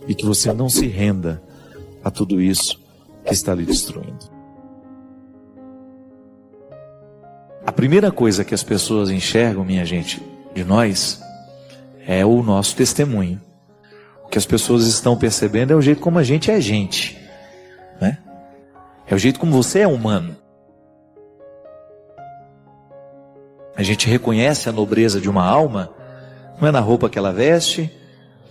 e que você não se renda a tudo isso que está lhe destruindo. A primeira coisa que as pessoas enxergam, minha gente, de nós, é o nosso testemunho. O que as pessoas estão percebendo é o jeito como a gente é gente, né? É o jeito como você é humano. A gente reconhece a nobreza de uma alma, não é na roupa que ela veste,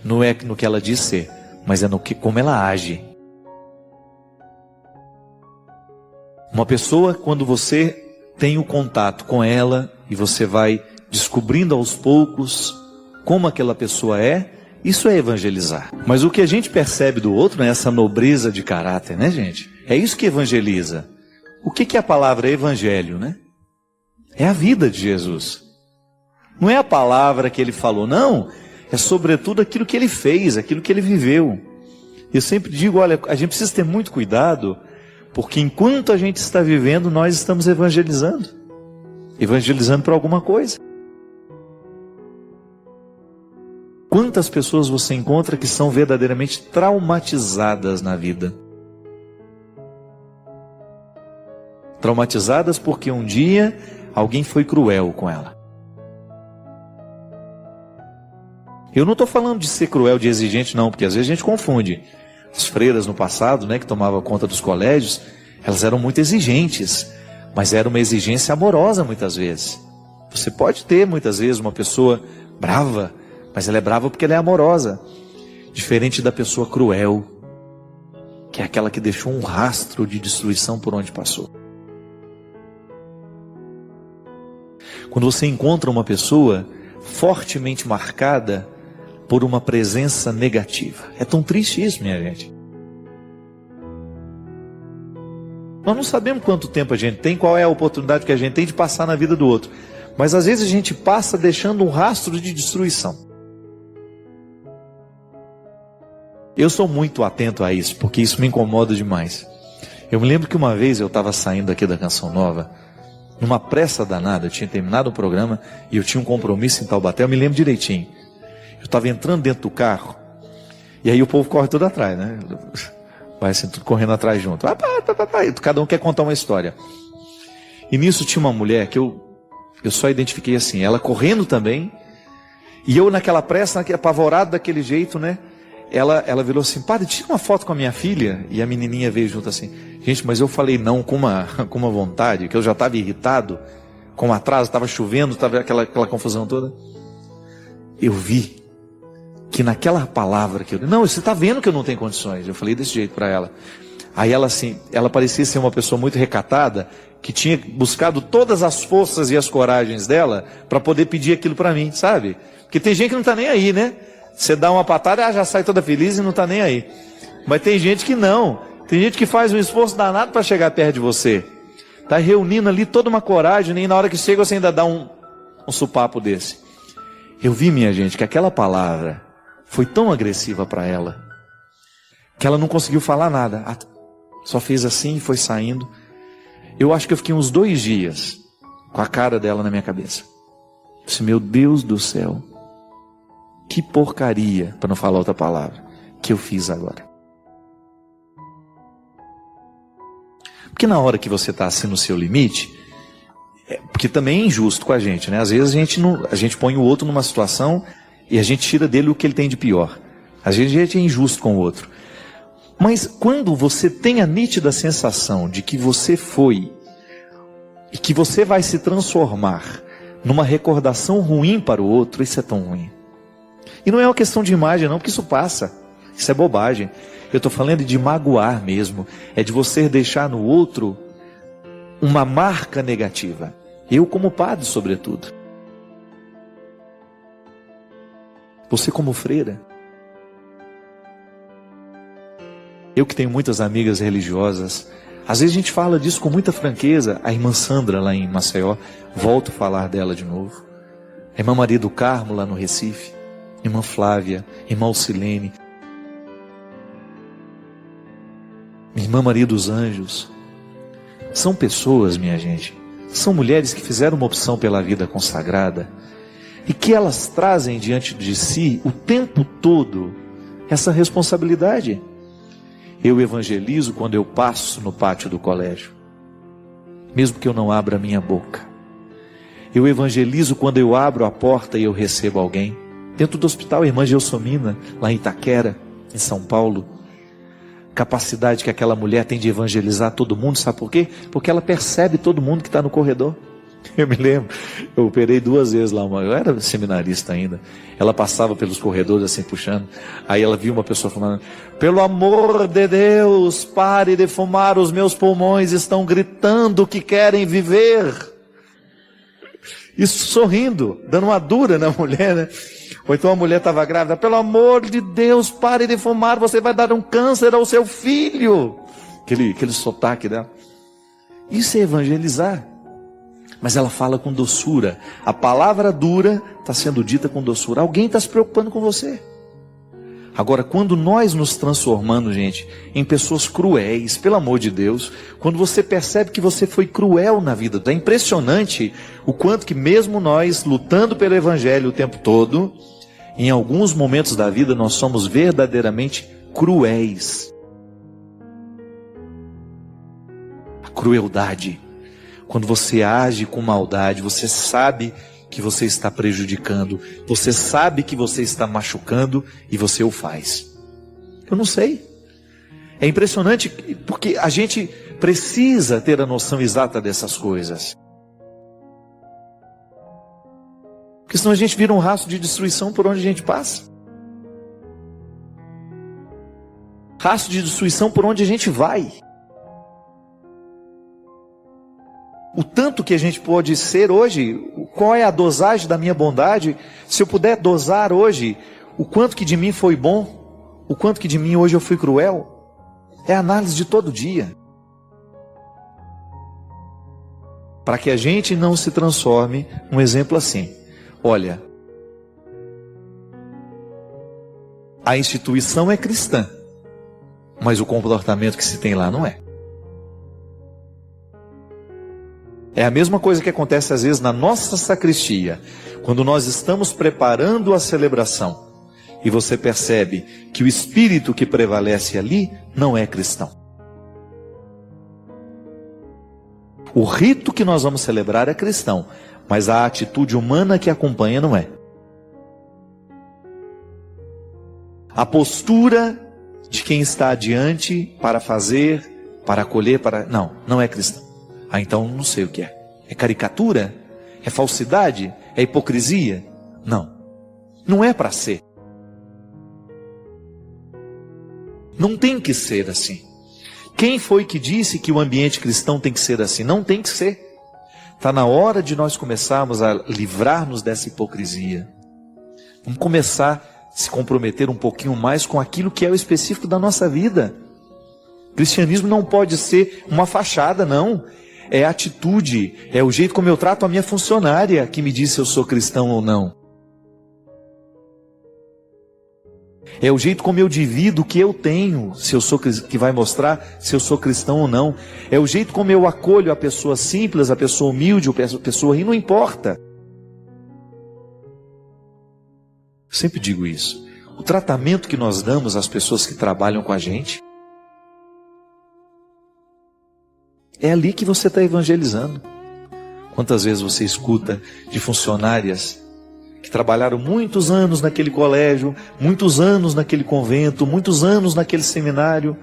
não é no que ela diz ser, mas é no que, como ela age. Uma pessoa, quando você tem o contato com ela e você vai descobrindo aos poucos como aquela pessoa é, isso é evangelizar. Mas o que a gente percebe do outro é essa nobreza de caráter, né, gente? É isso que evangeliza. O que é a palavra evangelho, né? É a vida de Jesus. Não é a palavra que ele falou, não. É sobretudo aquilo que ele fez, aquilo que ele viveu. Eu sempre digo, olha, a gente precisa ter muito cuidado, porque enquanto a gente está vivendo, nós estamos evangelizando. Evangelizando para alguma coisa. Quantas pessoas você encontra que são verdadeiramente traumatizadas na vida? Traumatizadas porque um dia alguém foi cruel com ela. Eu não estou falando de ser cruel, de exigente, não, porque às vezes a gente confunde. As freiras no passado, né, que tomavam conta dos colégios, elas eram muito exigentes, mas era uma exigência amorosa muitas vezes. Você pode ter muitas vezes uma pessoa brava, mas ela é brava porque ela é amorosa. Diferente da pessoa cruel, que é aquela que deixou um rastro de destruição por onde passou. Quando você encontra uma pessoa fortemente marcada, por uma presença negativa. É tão triste isso, minha gente. Nós não sabemos quanto tempo a gente tem, qual é a oportunidade que a gente tem de passar na vida do outro. Mas às vezes a gente passa deixando um rastro de destruição. Eu sou muito atento a isso, porque isso me incomoda demais. Eu me lembro que uma vez eu estava saindo aqui da Canção Nova, numa pressa danada, eu tinha terminado o programa e eu tinha um compromisso em Taubaté, eu me lembro direitinho. Eu estava entrando dentro do carro, e aí o povo corre tudo atrás, né? Vai assim, tudo correndo atrás junto. Cada um quer contar uma história. E nisso tinha uma mulher que eu só identifiquei assim, ela correndo também, e eu naquela pressa, apavorado daquele jeito, né? Ela virou assim, padre, tira uma foto com a minha filha. E a menininha veio junto assim, gente, mas eu falei não com uma vontade, que eu já estava irritado, com atraso, estava chovendo, estava aquela confusão toda. Eu vi que naquela palavra que eu... Não, você está vendo que eu não tenho condições. Eu falei desse jeito para ela. Aí ela assim, ela parecia ser uma pessoa muito recatada, que tinha buscado todas as forças e as coragens dela para poder pedir aquilo para mim, sabe? Porque tem gente que não está nem aí, né? Você dá uma patada, ela já sai toda feliz e não está nem aí. Mas tem gente que não. Tem gente que faz um esforço danado para chegar perto de você. Está reunindo ali toda uma coragem, e na hora que chega você ainda dá um supapo desse. Eu vi, minha gente, que aquela palavra foi tão agressiva para ela, que ela não conseguiu falar nada. Só fez assim e foi saindo. Eu acho que eu fiquei uns 2 dias com a cara dela na minha cabeça. Eu disse, meu Deus do céu, que porcaria, para não falar outra palavra, que eu fiz agora. Porque na hora que você está assim no seu limite, porque também é injusto com a gente, né? Às vezes a gente põe o outro numa situação e a gente tira dele o que ele tem de pior. Às vezes a gente é injusto com o outro. Mas quando você tem a nítida sensação de que você foi e que você vai se transformar numa recordação ruim para o outro, isso é tão ruim. E não é uma questão de imagem não, porque isso passa. Isso é bobagem. Eu estou falando de magoar mesmo. É de você deixar no outro uma marca negativa. Eu como padre, sobretudo. Você como freira. Eu que tenho muitas amigas religiosas, às vezes a gente fala disso com muita franqueza. A irmã Sandra lá em Maceió, volto a falar dela de novo. A irmã Maria do Carmo lá no Recife. Irmã Flávia, irmã Alcilene. Irmã Maria dos Anjos. São pessoas, minha gente, são mulheres que fizeram uma opção pela vida consagrada e que elas trazem diante de si o tempo todo essa responsabilidade. Eu evangelizo quando eu passo no pátio do colégio, mesmo que eu não abra a minha boca. Eu evangelizo quando eu abro a porta e eu recebo alguém. Dentro do hospital, a irmã Gelsomina, lá em Itaquera, em São Paulo. Capacidade que aquela mulher tem de evangelizar todo mundo, sabe por quê? Porque ela percebe todo mundo que está no corredor. Eu me lembro, eu operei 2 vezes lá, eu era seminarista ainda, ela passava pelos corredores assim, puxando, aí ela viu uma pessoa falando, pelo amor de Deus, pare de fumar, os meus pulmões estão gritando que querem viver. Isso sorrindo, dando uma dura na mulher, né? Ou então a mulher estava grávida, pelo amor de Deus, pare de fumar, você vai dar um câncer ao seu filho. Aquele sotaque dela. Isso é evangelizar. Mas ela fala com doçura. A palavra dura está sendo dita com doçura. Alguém está se preocupando com você. Agora, quando nós nos transformamos, gente, em pessoas cruéis, pelo amor de Deus, quando você percebe que você foi cruel na vida, é impressionante o quanto que mesmo nós, lutando pelo evangelho o tempo todo, em alguns momentos da vida nós somos verdadeiramente cruéis. A crueldade. Quando você age com maldade, você sabe que você está prejudicando, você sabe que você está machucando e você o faz. Eu não sei. É impressionante porque a gente precisa ter a noção exata dessas coisas. Porque senão a gente vira um rastro de destruição por onde a gente passa. Rastro de destruição por onde a gente vai. O tanto que a gente pode ser hoje, qual é a dosagem da minha bondade? Se eu puder dosar hoje o quanto que de mim foi bom, o quanto que de mim hoje eu fui cruel. É análise de todo dia. Para que a gente não se transforme num exemplo assim. Olha, a instituição é cristã, mas o comportamento que se tem lá não é. É a mesma coisa que acontece às vezes na nossa sacristia, quando nós estamos preparando a celebração e você percebe que o espírito que prevalece ali não é cristão. O rito que nós vamos celebrar é cristão, mas a atitude humana que acompanha não é. A postura de quem está adiante para fazer, para acolher, não é cristão. Ah, então não sei o que é. É caricatura? É falsidade? É hipocrisia? Não é para ser. Não tem que ser assim. Quem foi que disse que o ambiente cristão tem que ser assim? Não tem que ser. Está na hora de nós começarmos a livrar-nos dessa hipocrisia. Vamos começar a se comprometer um pouquinho mais com aquilo que é o específico da nossa vida. O cristianismo não pode ser uma fachada, não. É atitude, é o jeito como eu trato a minha funcionária que me diz se eu sou cristão ou não. É o jeito como eu divido o que eu tenho, se eu sou, que vai mostrar se eu sou cristão ou não. É o jeito como eu acolho a pessoa simples, a pessoa humilde, a pessoa rindo, não importa. Eu sempre digo isso. O tratamento que nós damos às pessoas que trabalham com a gente, é ali que você está evangelizando. Quantas vezes você escuta de funcionárias que trabalharam muitos anos naquele colégio, muitos anos naquele convento, muitos anos naquele seminário,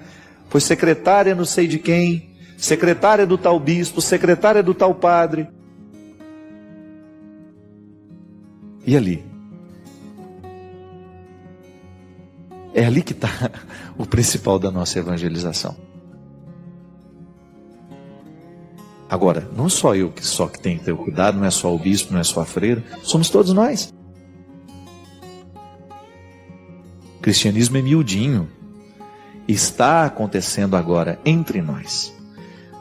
foi secretária não sei de quem, secretária do tal bispo, secretária do tal padre. E ali? É ali que está o principal da nossa evangelização. Agora, não só eu que tenho que ter o cuidado, não é só o bispo, não é só a freira, somos todos nós. O cristianismo é miudinho. Está acontecendo agora entre nós,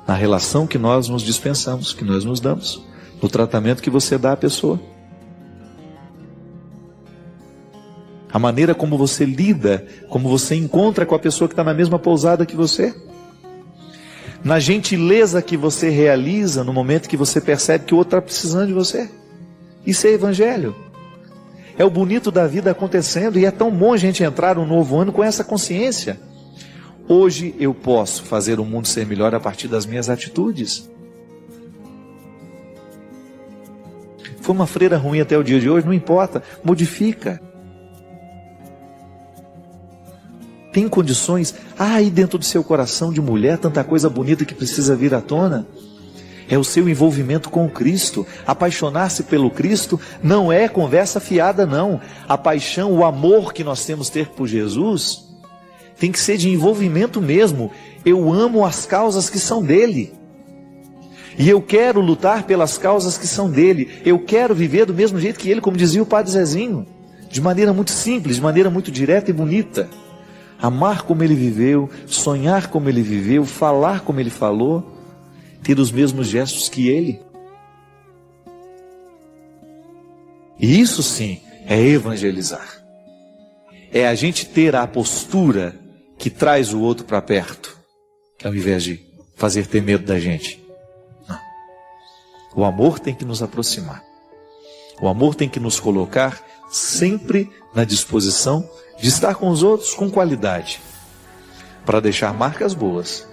na relação que nós nos dispensamos, que nós nos damos, no tratamento que você dá à pessoa. A maneira como você lida, como você encontra com a pessoa que está na mesma pousada que você. Na gentileza que você realiza no momento que você percebe que o outro está precisando de você. Isso é evangelho. É o bonito da vida acontecendo, e é tão bom a gente entrar no novo ano com essa consciência. Hoje eu posso fazer o mundo ser melhor a partir das minhas atitudes. Foi uma freira ruim até o dia de hoje, não importa, modifica. Tem condições? Aí dentro do seu coração de mulher, tanta coisa bonita que precisa vir à tona. É o seu envolvimento com o Cristo. Apaixonar-se pelo Cristo não é conversa fiada, não. A paixão, o amor que nós temos ter por Jesus, tem que ser de envolvimento mesmo. Eu amo as causas que são dele. E eu quero lutar pelas causas que são dele. Eu quero viver do mesmo jeito que ele, como dizia o Padre Zezinho. De maneira muito simples, de maneira muito direta e bonita. Amar como ele viveu, sonhar como ele viveu, falar como ele falou, ter os mesmos gestos que ele. E isso sim é evangelizar. É a gente ter a postura que traz o outro para perto, ao invés de fazer ter medo da gente. Não. O amor tem que nos aproximar. O amor tem que nos colocar sempre na disposição de estar com os outros com qualidade, para deixar marcas boas.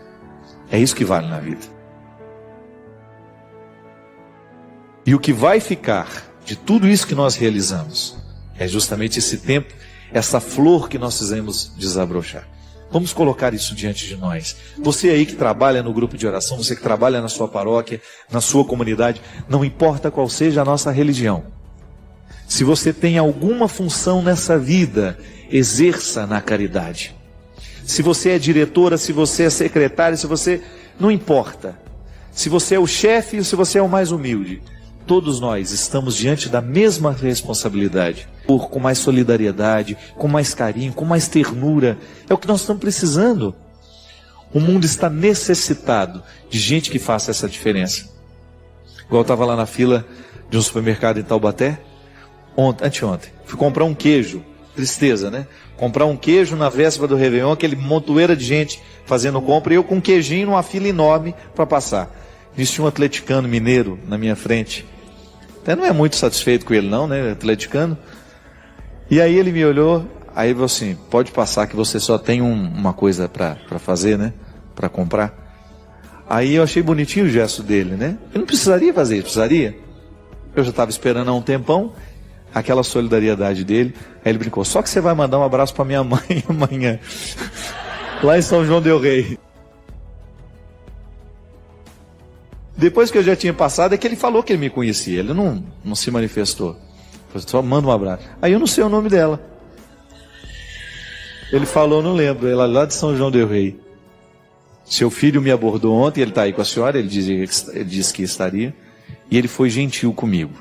É isso que vale na vida. E o que vai ficar de tudo isso que nós realizamos é justamente esse tempo, essa flor que nós fizemos desabrochar. Vamos colocar isso diante de nós. Você aí que trabalha no grupo de oração, você que trabalha na sua paróquia, na sua comunidade, não importa qual seja a nossa religião. Se você tem alguma função nessa vida, exerça na caridade. Se você é diretora, se você é secretária, se você... não importa. Se você é o chefe ou se você é o mais humilde. todos nós estamos diante da mesma responsabilidade, com mais solidariedade, com mais carinho, com mais ternura. É o que nós estamos precisando. O mundo está necessitado de gente que faça essa diferença. Igual eu estava lá na fila de um supermercado em Taubaté, anteontem, fui comprar um queijo, tristeza, né? Comprar um queijo na véspera do Réveillon, aquele montoeira de gente fazendo compra, e eu com um queijinho numa fila enorme para passar. Existia um atleticano mineiro na minha frente, até não é muito satisfeito com ele não, né, atleticano, e aí ele me olhou, aí ele falou assim, pode passar que você só tem uma coisa para fazer, né, para comprar. Aí eu achei bonitinho o gesto dele, né, eu não precisaria fazer isso, precisaria? Eu já estava esperando há um tempão, aquela solidariedade dele. Aí ele brincou, só que você vai mandar um abraço para minha mãe amanhã, lá em São João del Rei. Depois que eu já tinha passado, é que ele falou que ele me conhecia, ele não se manifestou. Falei, só manda um abraço. Aí eu não sei o nome dela. Ele falou, não lembro, ela lá de São João del Rei. Seu filho me abordou ontem, ele está aí com a senhora, ele disse que estaria, e ele foi gentil comigo.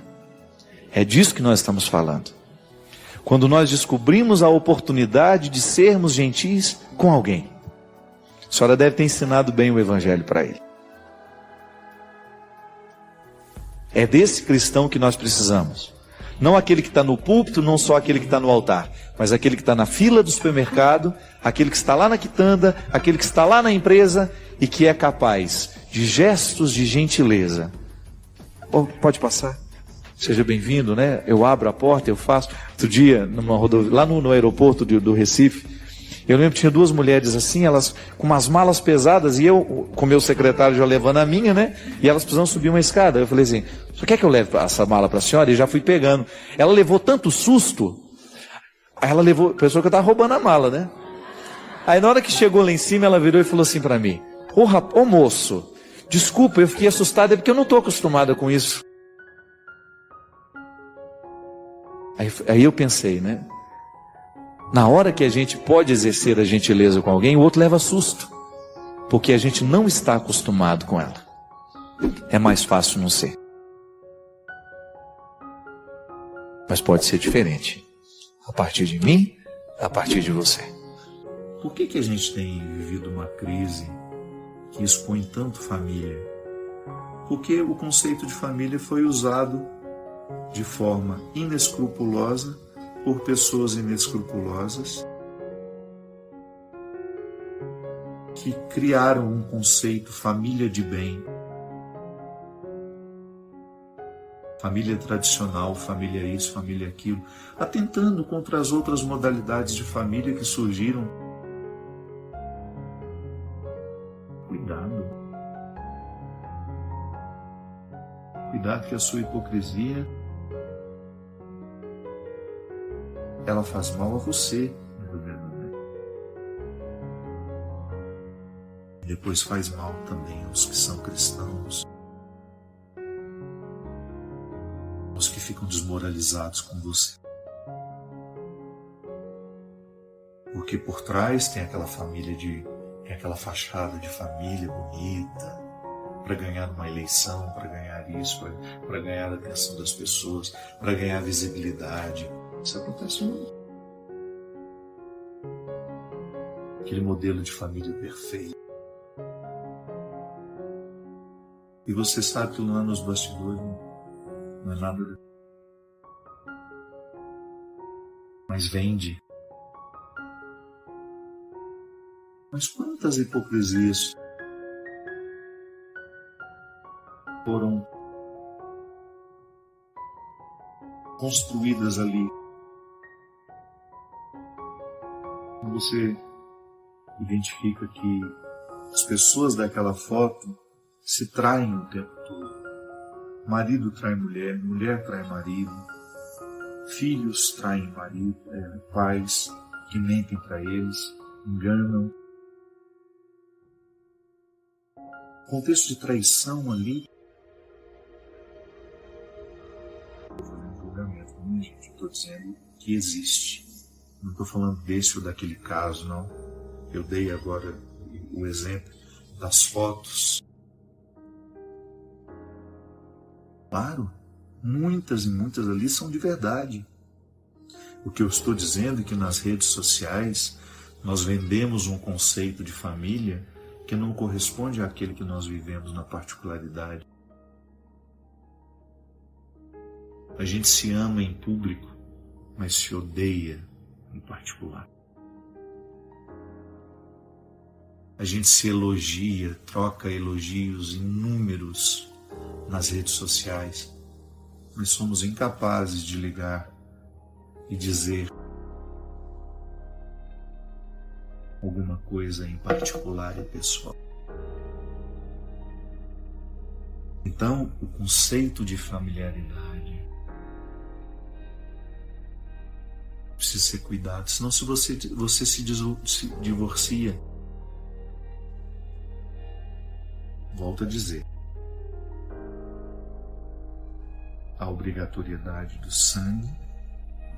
É disso que nós estamos falando. Quando nós descobrimos a oportunidade de sermos gentis com alguém. A senhora deve ter ensinado bem o evangelho para ele. É desse cristão que nós precisamos. Não aquele que está no púlpito, não só aquele que está no altar, mas aquele que está na fila do supermercado, aquele que está lá na quitanda, aquele que está lá na empresa e que é capaz de gestos de gentileza. Oh, pode passar. Seja bem-vindo, né? Eu abro a porta, eu faço. Outro dia, lá no aeroporto do Recife, eu lembro que tinha duas mulheres assim, elas com umas malas pesadas, e eu, com meu secretário já levando a minha, né? E elas precisavam subir uma escada. Eu falei assim, só quer que eu leve essa mala para a senhora? E já fui pegando. Ela levou tanto susto, aí ela levou, pensou que eu estava roubando a mala, né? Aí na hora que chegou lá em cima, ela virou e falou assim para mim, ô moço, desculpa, eu fiquei assustada, é porque eu não estou acostumada com isso. Aí eu pensei, né? Na hora que a gente pode exercer a gentileza com alguém, o outro leva susto, porque a gente não está acostumado com ela. É mais fácil não ser. Mas pode ser diferente. A partir de mim, a partir de você. Por que a gente tem vivido uma crise que expõe tanto família? Porque o conceito de família foi usado de forma inescrupulosa por pessoas inescrupulosas que criaram um conceito família de bem, família tradicional, família isso, família aquilo, atentando contra as outras modalidades de família que surgiram. Cuidado. Cuidado que a sua hipocrisia ela faz mal a você, depois faz mal também aos que são cristãos, aos que ficam desmoralizados com você. Porque por trás tem aquela família tem aquela fachada de família bonita, para ganhar uma eleição, para ganhar isso, para ganhar a atenção das pessoas, para ganhar visibilidade. Isso acontece muito. Aquele modelo de família perfeito. E você sabe que lá nos bastidores não é nada. Mas vende. Mas quantas hipocrisias foram construídas ali? Você identifica que as pessoas daquela foto se traem o tempo todo. Marido trai mulher, mulher trai marido, filhos traem marido, pais que mentem para eles, enganam. O contexto de traição ali. Julgamento, né, gente? Estou dizendo que existe. Não estou falando desse ou daquele caso, não. Eu dei agora o exemplo das fotos. Claro Muitas e muitas ali são de verdade. O que eu estou dizendo é que nas redes sociais nós vendemos um conceito de família que não corresponde àquele que nós vivemos na particularidade. A gente se ama em público, mas se odeia em particular. A gente se elogia, troca elogios inúmeros nas redes sociais, mas somos incapazes de ligar e dizer alguma coisa em particular e pessoal. Então, o conceito de familiaridade precisa ser cuidado, senão se você se divorcia, volto a dizer, a obrigatoriedade do sangue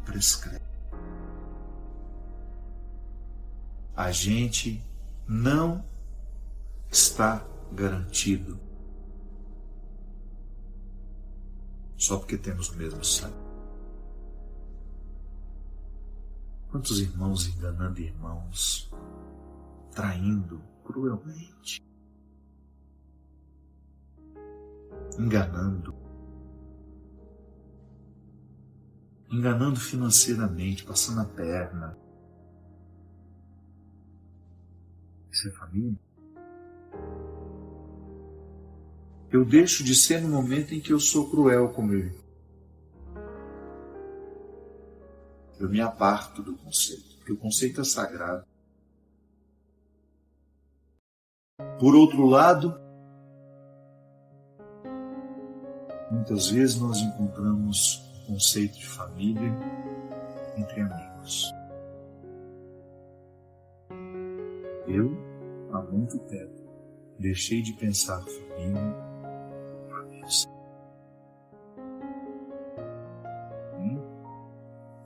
prescreve. A gente não está garantido só porque temos o mesmo sangue. Quantos irmãos enganando irmãos, traindo cruelmente, enganando financeiramente, passando a perna. Isso é família? Eu deixo de ser no momento em que eu sou cruel com meu irmão. Eu me aparto do conceito, porque o conceito é sagrado. Por outro lado, muitas vezes nós encontramos o conceito de família entre amigos. Eu, há muito tempo, deixei de pensar família por amigos.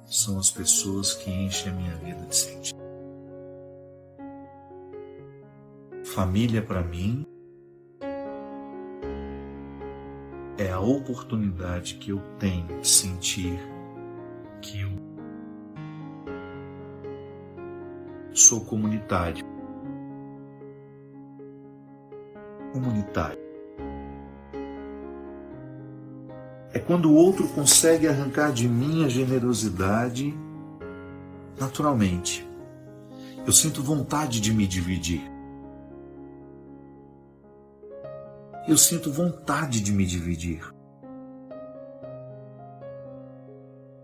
São as pessoas que enchem a minha vida de sentido. Família, para mim, é a oportunidade que eu tenho de sentir que eu sou comunitário. É quando o outro consegue arrancar de mim a generosidade naturalmente. Eu sinto vontade de me dividir. Eu sinto vontade de me dividir.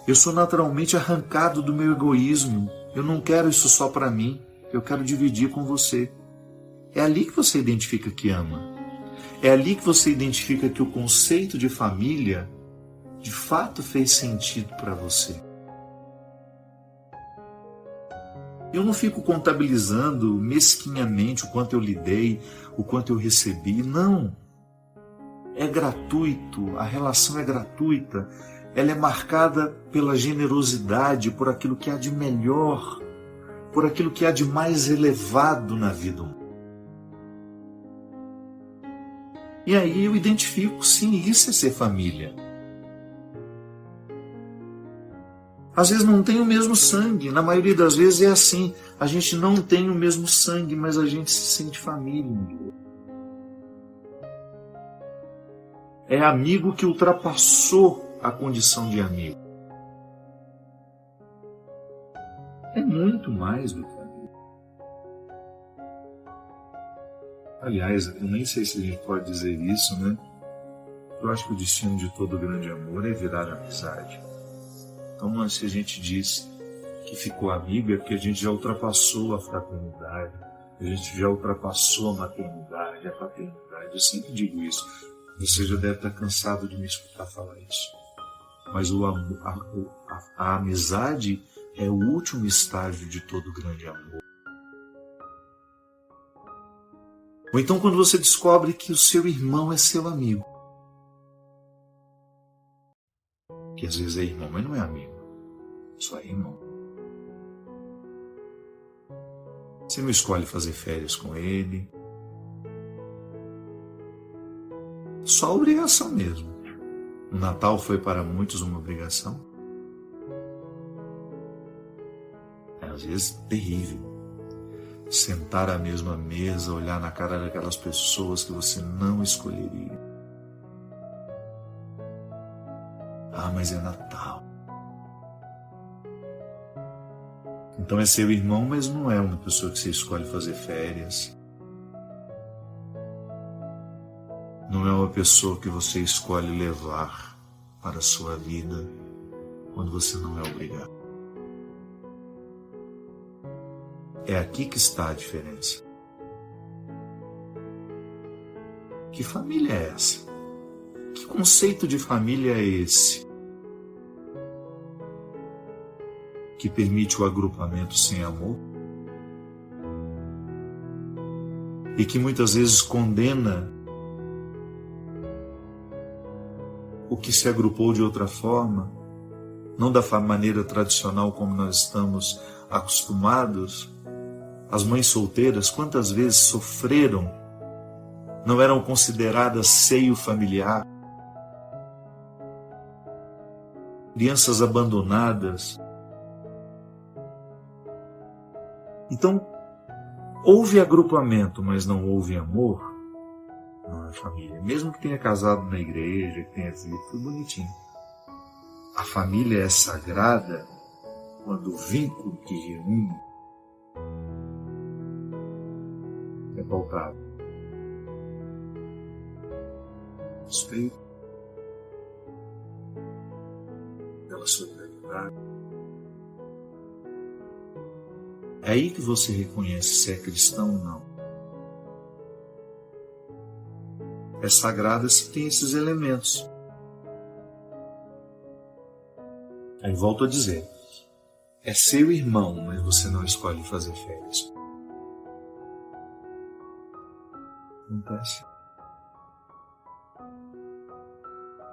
Eu sou naturalmente arrancado do meu egoísmo. Eu não quero isso só para mim. Eu quero dividir com você. É ali que você identifica que ama. É ali que você identifica que o conceito de família de fato fez sentido para você. Eu não fico contabilizando mesquinhamente o quanto eu lhe dei, o quanto eu recebi. Não. É gratuito, a relação é gratuita. Ela é marcada pela generosidade, por aquilo que há de melhor, por aquilo que há de mais elevado na vida humana. E aí eu identifico, sim, isso é ser família. Às vezes não tem o mesmo sangue, na maioria das vezes é assim, a gente não tem o mesmo sangue, mas a gente se sente família. É amigo que ultrapassou a condição de amigo. É muito mais do que amigo. Aliás, eu nem sei se a gente pode dizer isso, né? Eu acho que o destino de todo grande amor é virar amizade. Então, se a gente diz que ficou amigo, é porque a gente já ultrapassou a fraternidade, a gente já ultrapassou a maternidade, a paternidade. Eu sempre digo isso. Você já deve estar cansado de me escutar falar isso. Mas a amizade é o último estágio de todo grande amor. Ou então quando você descobre que o seu irmão é seu amigo. Que às vezes é irmão, mas não é amigo. Só é irmão. Você não escolhe fazer férias com ele. Só obrigação mesmo. O Natal foi para muitos uma obrigação. Às vezes terrível. Sentar à mesma mesa, olhar na cara daquelas pessoas que você não escolheria. Ah, mas é Natal. Então é seu irmão, mas não é uma pessoa que você escolhe fazer férias. Não é uma pessoa que você escolhe levar para a sua vida quando você não é obrigado. É aqui que está a diferença. Que família é essa? Que conceito de família é esse? Que permite o agrupamento sem amor? E que muitas vezes condena o que se agrupou de outra forma, não da maneira tradicional como nós estamos acostumados. As mães solteiras, quantas vezes sofreram, não eram consideradas seio familiar. Crianças abandonadas. Então, houve agrupamento, mas não houve amor. Não é família. Mesmo que tenha casado na igreja, que tenha sido tudo bonitinho. A família é sagrada quando o vínculo que reúne é pautado. Respeito, pela solidariedade. É aí que você reconhece se é cristão ou não. É sagrada se tem esses elementos. Aí volto a dizer, é seu irmão, mas você não escolhe fazer férias. Acontece.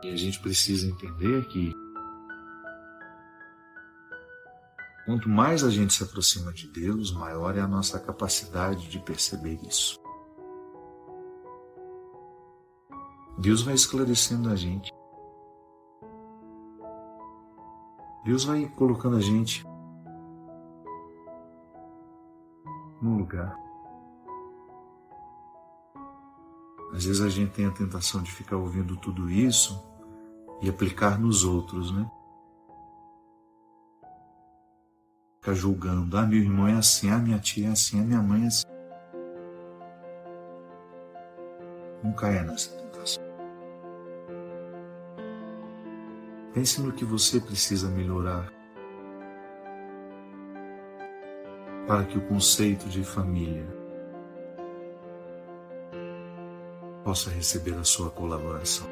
E a gente precisa entender que quanto mais a gente se aproxima de Deus, maior é a nossa capacidade de perceber isso. Deus vai esclarecendo a gente. Deus vai colocando a gente num lugar. Às vezes a gente tem a tentação de ficar ouvindo tudo isso e aplicar nos outros, né? Ficar julgando. Ah, meu irmão é assim, ah, minha tia é assim, ah, minha mãe é assim. Não caia nessa tentação. Pense no que você precisa melhorar para que o conceito de família possa receber a sua colaboração.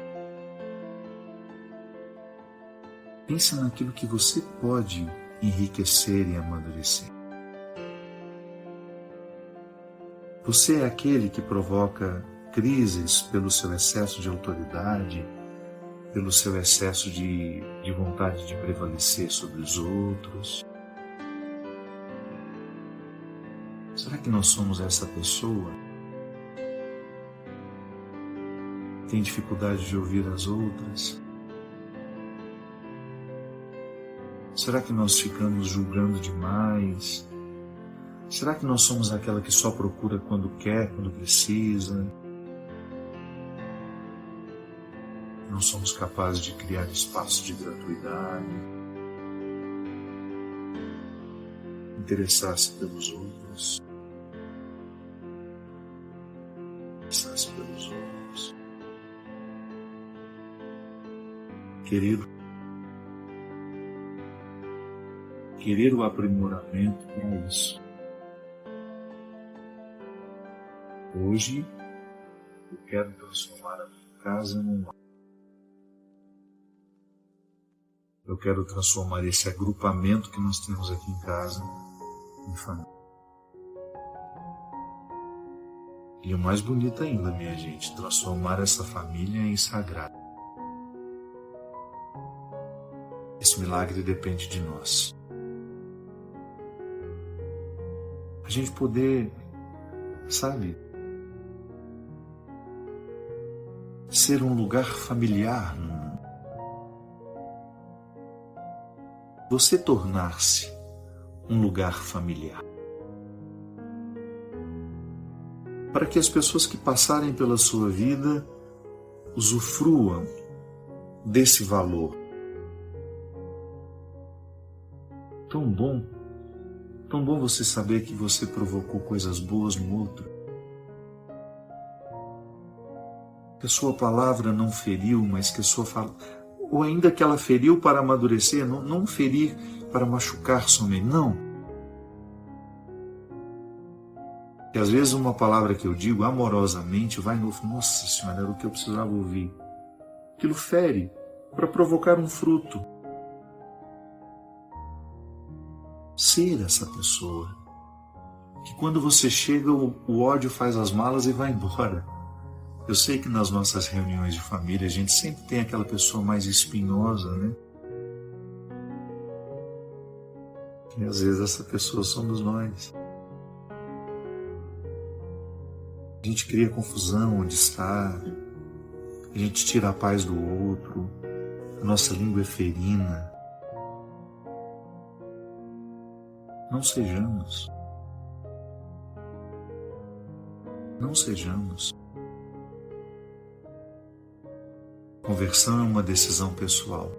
Pense naquilo que você pode enriquecer e amadurecer. Você é aquele que provoca crises pelo seu excesso de autoridade, pelo seu excesso de vontade de prevalecer sobre os outros? Será que nós somos essa pessoa? Tem dificuldade de ouvir as outras? Será que nós ficamos julgando demais? Será que nós somos aquela que só procura quando quer, quando precisa? Não somos capazes de criar espaço de gratuidade, interessar-se pelos outros, interessar-se pelos outros, querer o aprimoramento para isso. Hoje eu quero transformar a minha casa num lar. Eu quero transformar esse agrupamento que nós temos aqui em casa em família. E o mais bonito ainda, minha gente, transformar essa família em sagrada. Esse milagre depende de nós. A gente poder, sabe, ser um lugar familiar você tornar-se um lugar familiar. Para que as pessoas que passarem pela sua vida usufruam desse valor. Tão bom você saber que você provocou coisas boas no outro. Que a sua palavra não feriu, mas que a sua ou ainda que ela feriu para amadurecer, não ferir para machucar somente, não. Que às vezes uma palavra que eu digo amorosamente vai no nossa Senhora, era o que eu precisava ouvir. Aquilo fere para provocar um fruto. Ser essa pessoa que quando você chega o ódio faz as malas e vai embora. Eu sei que nas nossas reuniões de família a gente sempre tem aquela pessoa mais espinhosa, né? E às vezes essa pessoa somos nós. A gente cria confusão onde está, a gente tira a paz do outro, a nossa língua é ferina. Não sejamos. Não sejamos. Conversão é uma decisão pessoal.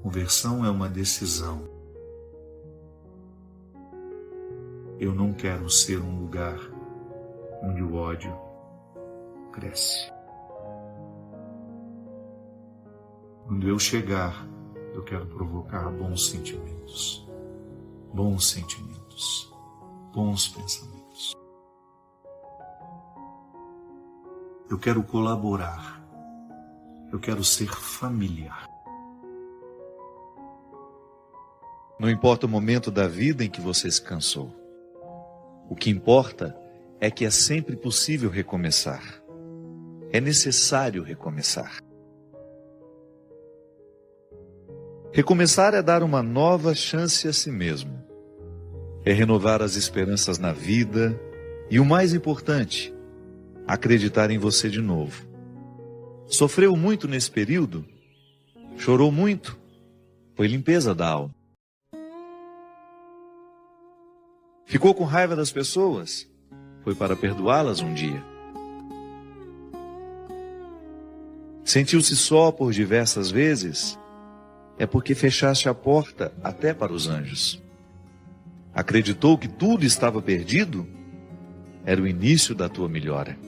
Conversão é uma decisão. Eu não quero ser um lugar onde o ódio cresce. Quando eu chegar, eu quero provocar bons sentimentos, bons pensamentos. Eu quero colaborar, eu quero ser familiar. Não importa o momento da vida em que você se cansou. O que importa é que é sempre possível recomeçar. É necessário recomeçar. Recomeçar é dar uma nova chance a si mesmo. É renovar as esperanças na vida e, o mais importante, acreditar em você de novo. Sofreu muito nesse período? Chorou muito? Foi limpeza da alma. Ficou com raiva das pessoas? Foi para perdoá-las um dia. Sentiu-se só por diversas vezes? É porque fechaste a porta até para os anjos. Acreditou que tudo estava perdido? Era o início da tua melhora.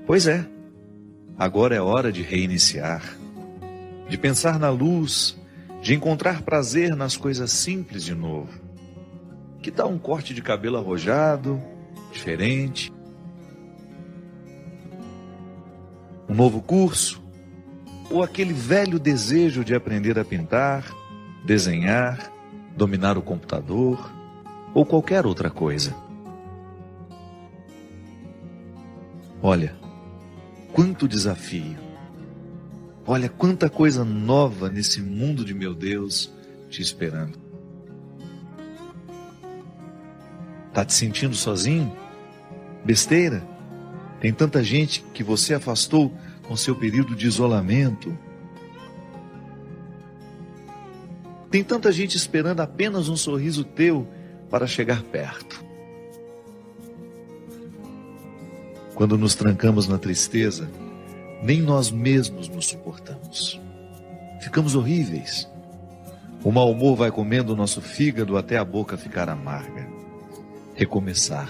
Pois é, agora é hora de reiniciar, de pensar na luz, de encontrar prazer nas coisas simples de novo. Que tal um corte de cabelo arrojado, diferente? Um novo curso? Ou aquele velho desejo de aprender a pintar, desenhar, dominar o computador, ou qualquer outra coisa? Olha, quanto desafio! Olha quanta coisa nova nesse mundo de meu Deus te esperando. Tá te sentindo sozinho? Besteira? Tem tanta gente que você afastou com seu período de isolamento. Tem tanta gente esperando apenas um sorriso teu para chegar perto. Quando nos trancamos na tristeza, nem nós mesmos nos suportamos. Ficamos horríveis. O mau humor vai comendo o nosso fígado até a boca ficar amarga. Recomeçar.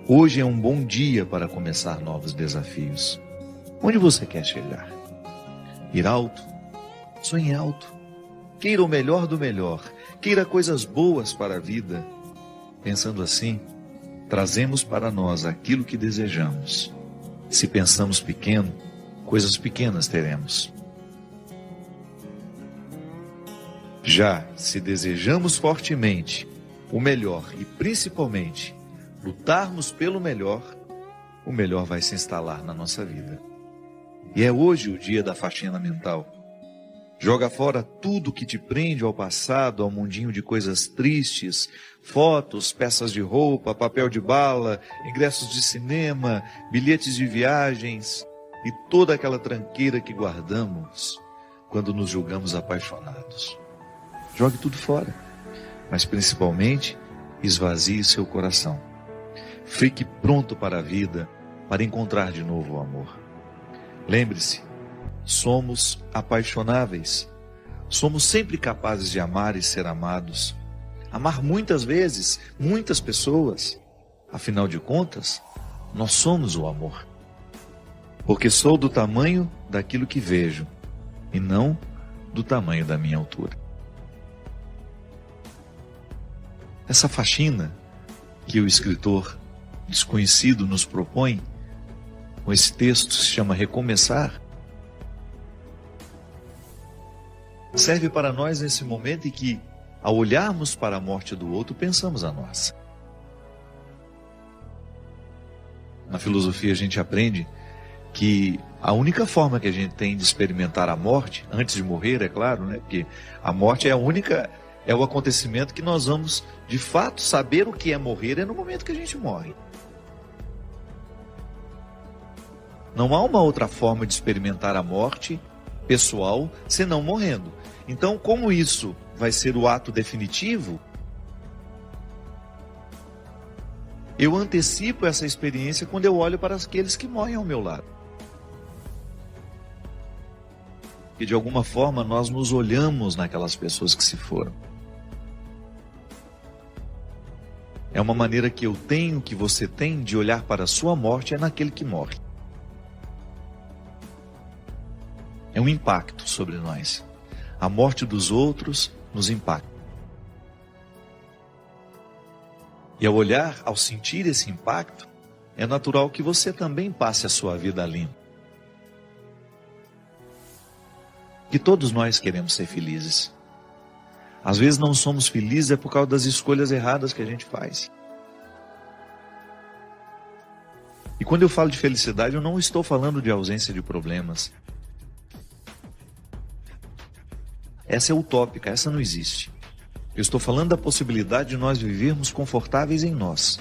Hoje é um bom dia para começar novos desafios. Onde você quer chegar? Ir alto? Sonhe alto. Queira o melhor do melhor. Queira coisas boas para a vida. Pensando assim, trazemos para nós aquilo que desejamos. Se pensamos pequeno, coisas pequenas teremos. Já se desejamos fortemente o melhor e principalmente lutarmos pelo melhor, o melhor vai se instalar na nossa vida. E é hoje o dia da faxina mental. Joga fora tudo que te prende ao passado, ao mundinho de coisas tristes, fotos, peças de roupa, papel de bala, ingressos de cinema, bilhetes de viagens e toda aquela tranqueira que guardamos quando nos julgamos apaixonados. Jogue tudo fora, mas principalmente esvazie seu coração. Fique pronto para a vida, para encontrar de novo o amor. Lembre-se, somos apaixonáveis. Somos sempre capazes de amar e ser amados. Amar muitas vezes, muitas pessoas. Afinal de contas, nós somos o amor. Porque sou do tamanho daquilo que vejo, e não do tamanho da minha altura. Essa faxina que o escritor desconhecido nos propõe, com esse texto se chama Recomeçar, serve para nós nesse momento em que, ao olharmos para a morte do outro, pensamos a nossa. Na filosofia a gente aprende que a única forma que a gente tem de experimentar a morte, antes de morrer, é claro, né? Porque a morte é o acontecimento que nós vamos, de fato, saber o que é morrer é no momento que a gente morre. Não há uma outra forma de experimentar a morte pessoal senão morrendo. Então, como isso vai ser o ato definitivo, eu antecipo essa experiência quando eu olho para aqueles que morrem ao meu lado. E de alguma forma nós nos olhamos naquelas pessoas que se foram. É uma maneira que eu tenho, que você tem, de olhar para a sua morte, é naquele que morre. É um impacto sobre nós. A morte dos outros nos impacta. E ao olhar, ao sentir esse impacto, é natural que você também passe a sua vida limpa. Que todos nós queremos ser felizes. Às vezes não somos felizes por causa das escolhas erradas que a gente faz. E quando eu falo de felicidade, eu não estou falando de ausência de problemas. Essa é utópica, essa não existe. Eu estou falando da possibilidade de nós vivermos confortáveis em nós.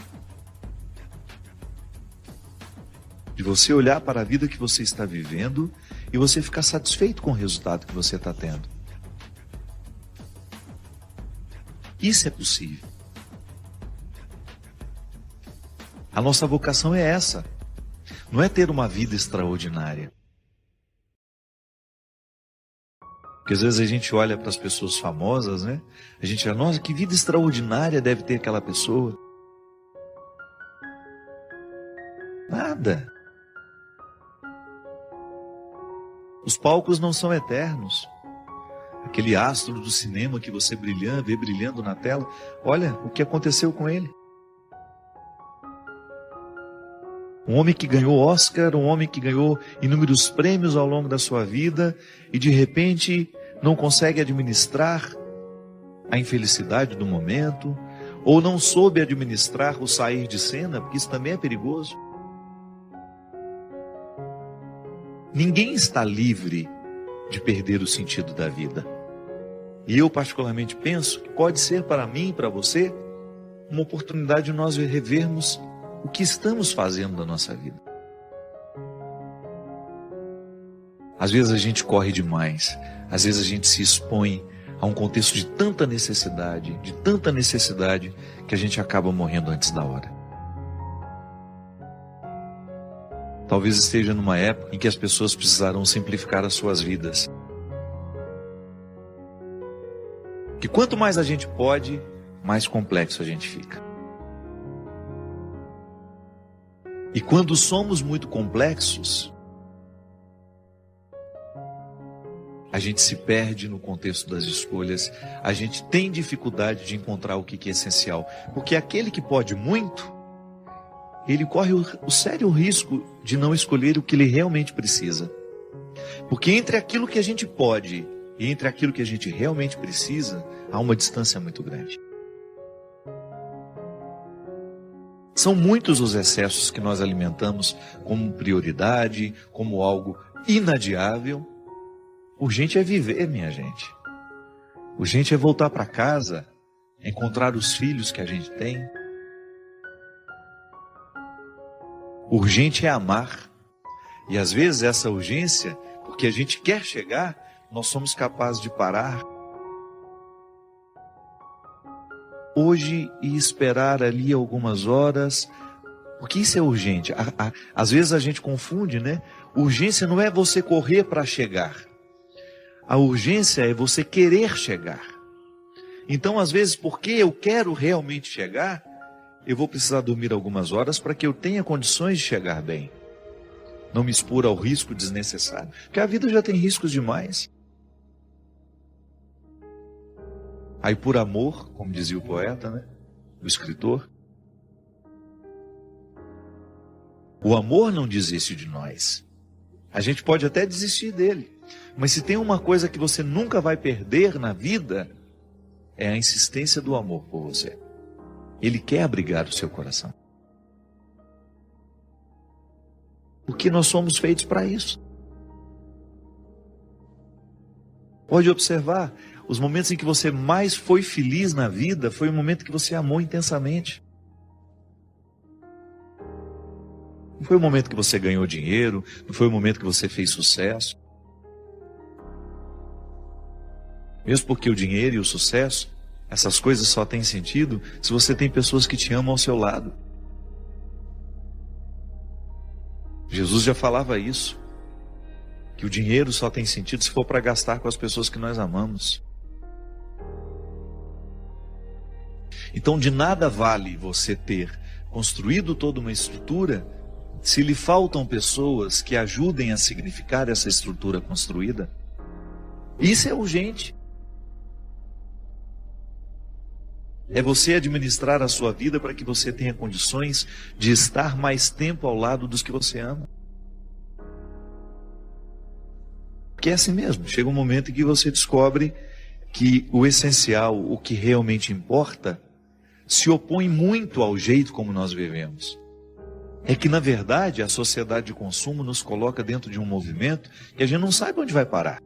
De você olhar para a vida que você está vivendo e você ficar satisfeito com o resultado que você está tendo. Isso é possível. A nossa vocação é essa. Não é ter uma vida extraordinária. Porque às vezes a gente olha para as pessoas famosas, né? A gente fala, nossa, que vida extraordinária deve ter aquela pessoa. Nada. Os palcos não são eternos. Aquele astro do cinema que você vê brilhando na tela, olha o que aconteceu com ele. Um homem que ganhou Oscar, um homem que ganhou inúmeros prêmios ao longo da sua vida e de repente não consegue administrar a infelicidade do momento, ou não soube administrar o sair de cena, porque isso também é perigoso. Ninguém está livre de perder o sentido da vida. E eu particularmente penso que pode ser para mim e para você uma oportunidade de nós revermos o que estamos fazendo da nossa vida. Às vezes a gente corre demais, às vezes a gente se expõe a um contexto de tanta necessidade, que a gente acaba morrendo antes da hora. Talvez esteja numa época em que as pessoas precisarão simplificar as suas vidas. Que quanto mais a gente pode, mais complexo a gente fica. E quando somos muito complexos, a gente se perde no contexto das escolhas, a gente tem dificuldade de encontrar o que é essencial. Porque aquele que pode muito, ele corre o sério risco de não escolher o que ele realmente precisa. Porque entre aquilo que a gente pode e entre aquilo que a gente realmente precisa, há uma distância muito grande. São muitos os excessos que nós alimentamos como prioridade, como algo inadiável. Urgente é viver, minha gente. Urgente é voltar para casa, encontrar os filhos que a gente tem. Urgente é amar. E às vezes essa urgência, porque a gente quer chegar, nós somos capazes de parar hoje e esperar ali algumas horas, porque isso é urgente. Às vezes a gente confunde, né? Urgência não é você correr para chegar. A urgência é você querer chegar. Então, às vezes, porque eu quero realmente chegar, eu vou precisar dormir algumas horas para que eu tenha condições de chegar bem. Não me expor ao risco desnecessário. Porque a vida já tem riscos demais. Aí por amor, como dizia o poeta, né? O escritor, o amor não desiste de nós. A gente pode até desistir dele. Mas se tem uma coisa que você nunca vai perder na vida, é a insistência do amor por você. Ele quer abrigar o seu coração. Porque nós somos feitos para isso. Pode observar, os momentos em que você mais foi feliz na vida, foi o momento que você amou intensamente. Não foi o momento que você ganhou dinheiro, não foi o momento que você fez sucesso. Mesmo porque o dinheiro e o sucesso, essas coisas só têm sentido se você tem pessoas que te amam ao seu lado. Jesus já falava isso, que o dinheiro só tem sentido se for para gastar com as pessoas que nós amamos. Então de nada vale você ter construído toda uma estrutura se lhe faltam pessoas que ajudem a significar essa estrutura construída. Isso é urgente. É você administrar a sua vida para que você tenha condições de estar mais tempo ao lado dos que você ama. Porque é assim mesmo, chega um momento em que você descobre que o essencial, o que realmente importa, se opõe muito ao jeito como nós vivemos. É que, na verdade, a sociedade de consumo nos coloca dentro de um movimento que a gente não sabe onde vai parar.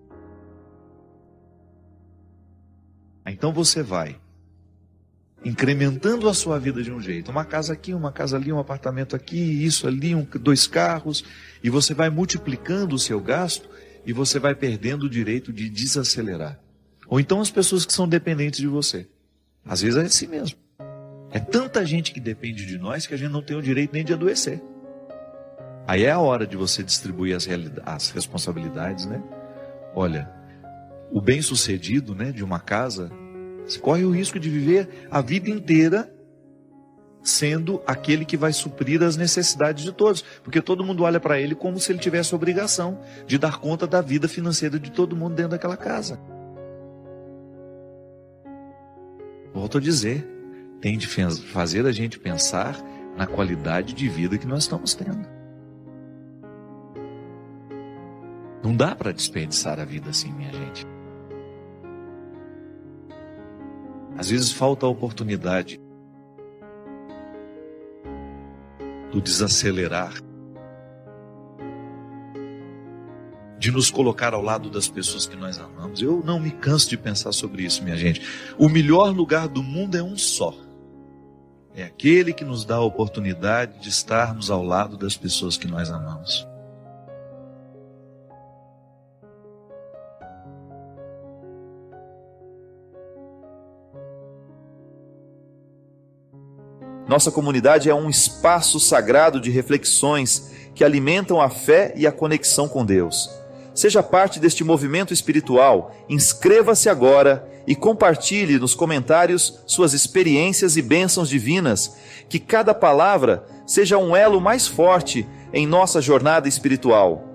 Então você vai incrementando a sua vida de um jeito, uma casa aqui, uma casa ali, um apartamento aqui, isso ali, 2 carros, e você vai multiplicando o seu gasto e você vai perdendo o direito de desacelerar. Ou então as pessoas que são dependentes de você. Às vezes é assim mesmo. É tanta gente que depende de nós que a gente não tem o direito nem de adoecer. Aí é a hora de você distribuir as responsabilidades, né? Olha, o bem-sucedido, né, de uma casa, você corre o risco de viver a vida inteira sendo aquele que vai suprir as necessidades de todos. Porque todo mundo olha para ele como se ele tivesse a obrigação de dar conta da vida financeira de todo mundo dentro daquela casa. Volto a dizer, tem de fazer a gente pensar na qualidade de vida que nós estamos tendo. Não dá para desperdiçar a vida assim, minha gente. Às vezes falta a oportunidade do desacelerar, de nos colocar ao lado das pessoas que nós amamos. Eu não me canso de pensar sobre isso, minha gente. O melhor lugar do mundo é um só. É aquele que nos dá a oportunidade de estarmos ao lado das pessoas que nós amamos. Nossa comunidade é um espaço sagrado de reflexões que alimentam a fé e a conexão com Deus. Seja parte deste movimento espiritual, inscreva-se agora e compartilhe nos comentários suas experiências e bênçãos divinas, que cada palavra seja um elo mais forte em nossa jornada espiritual.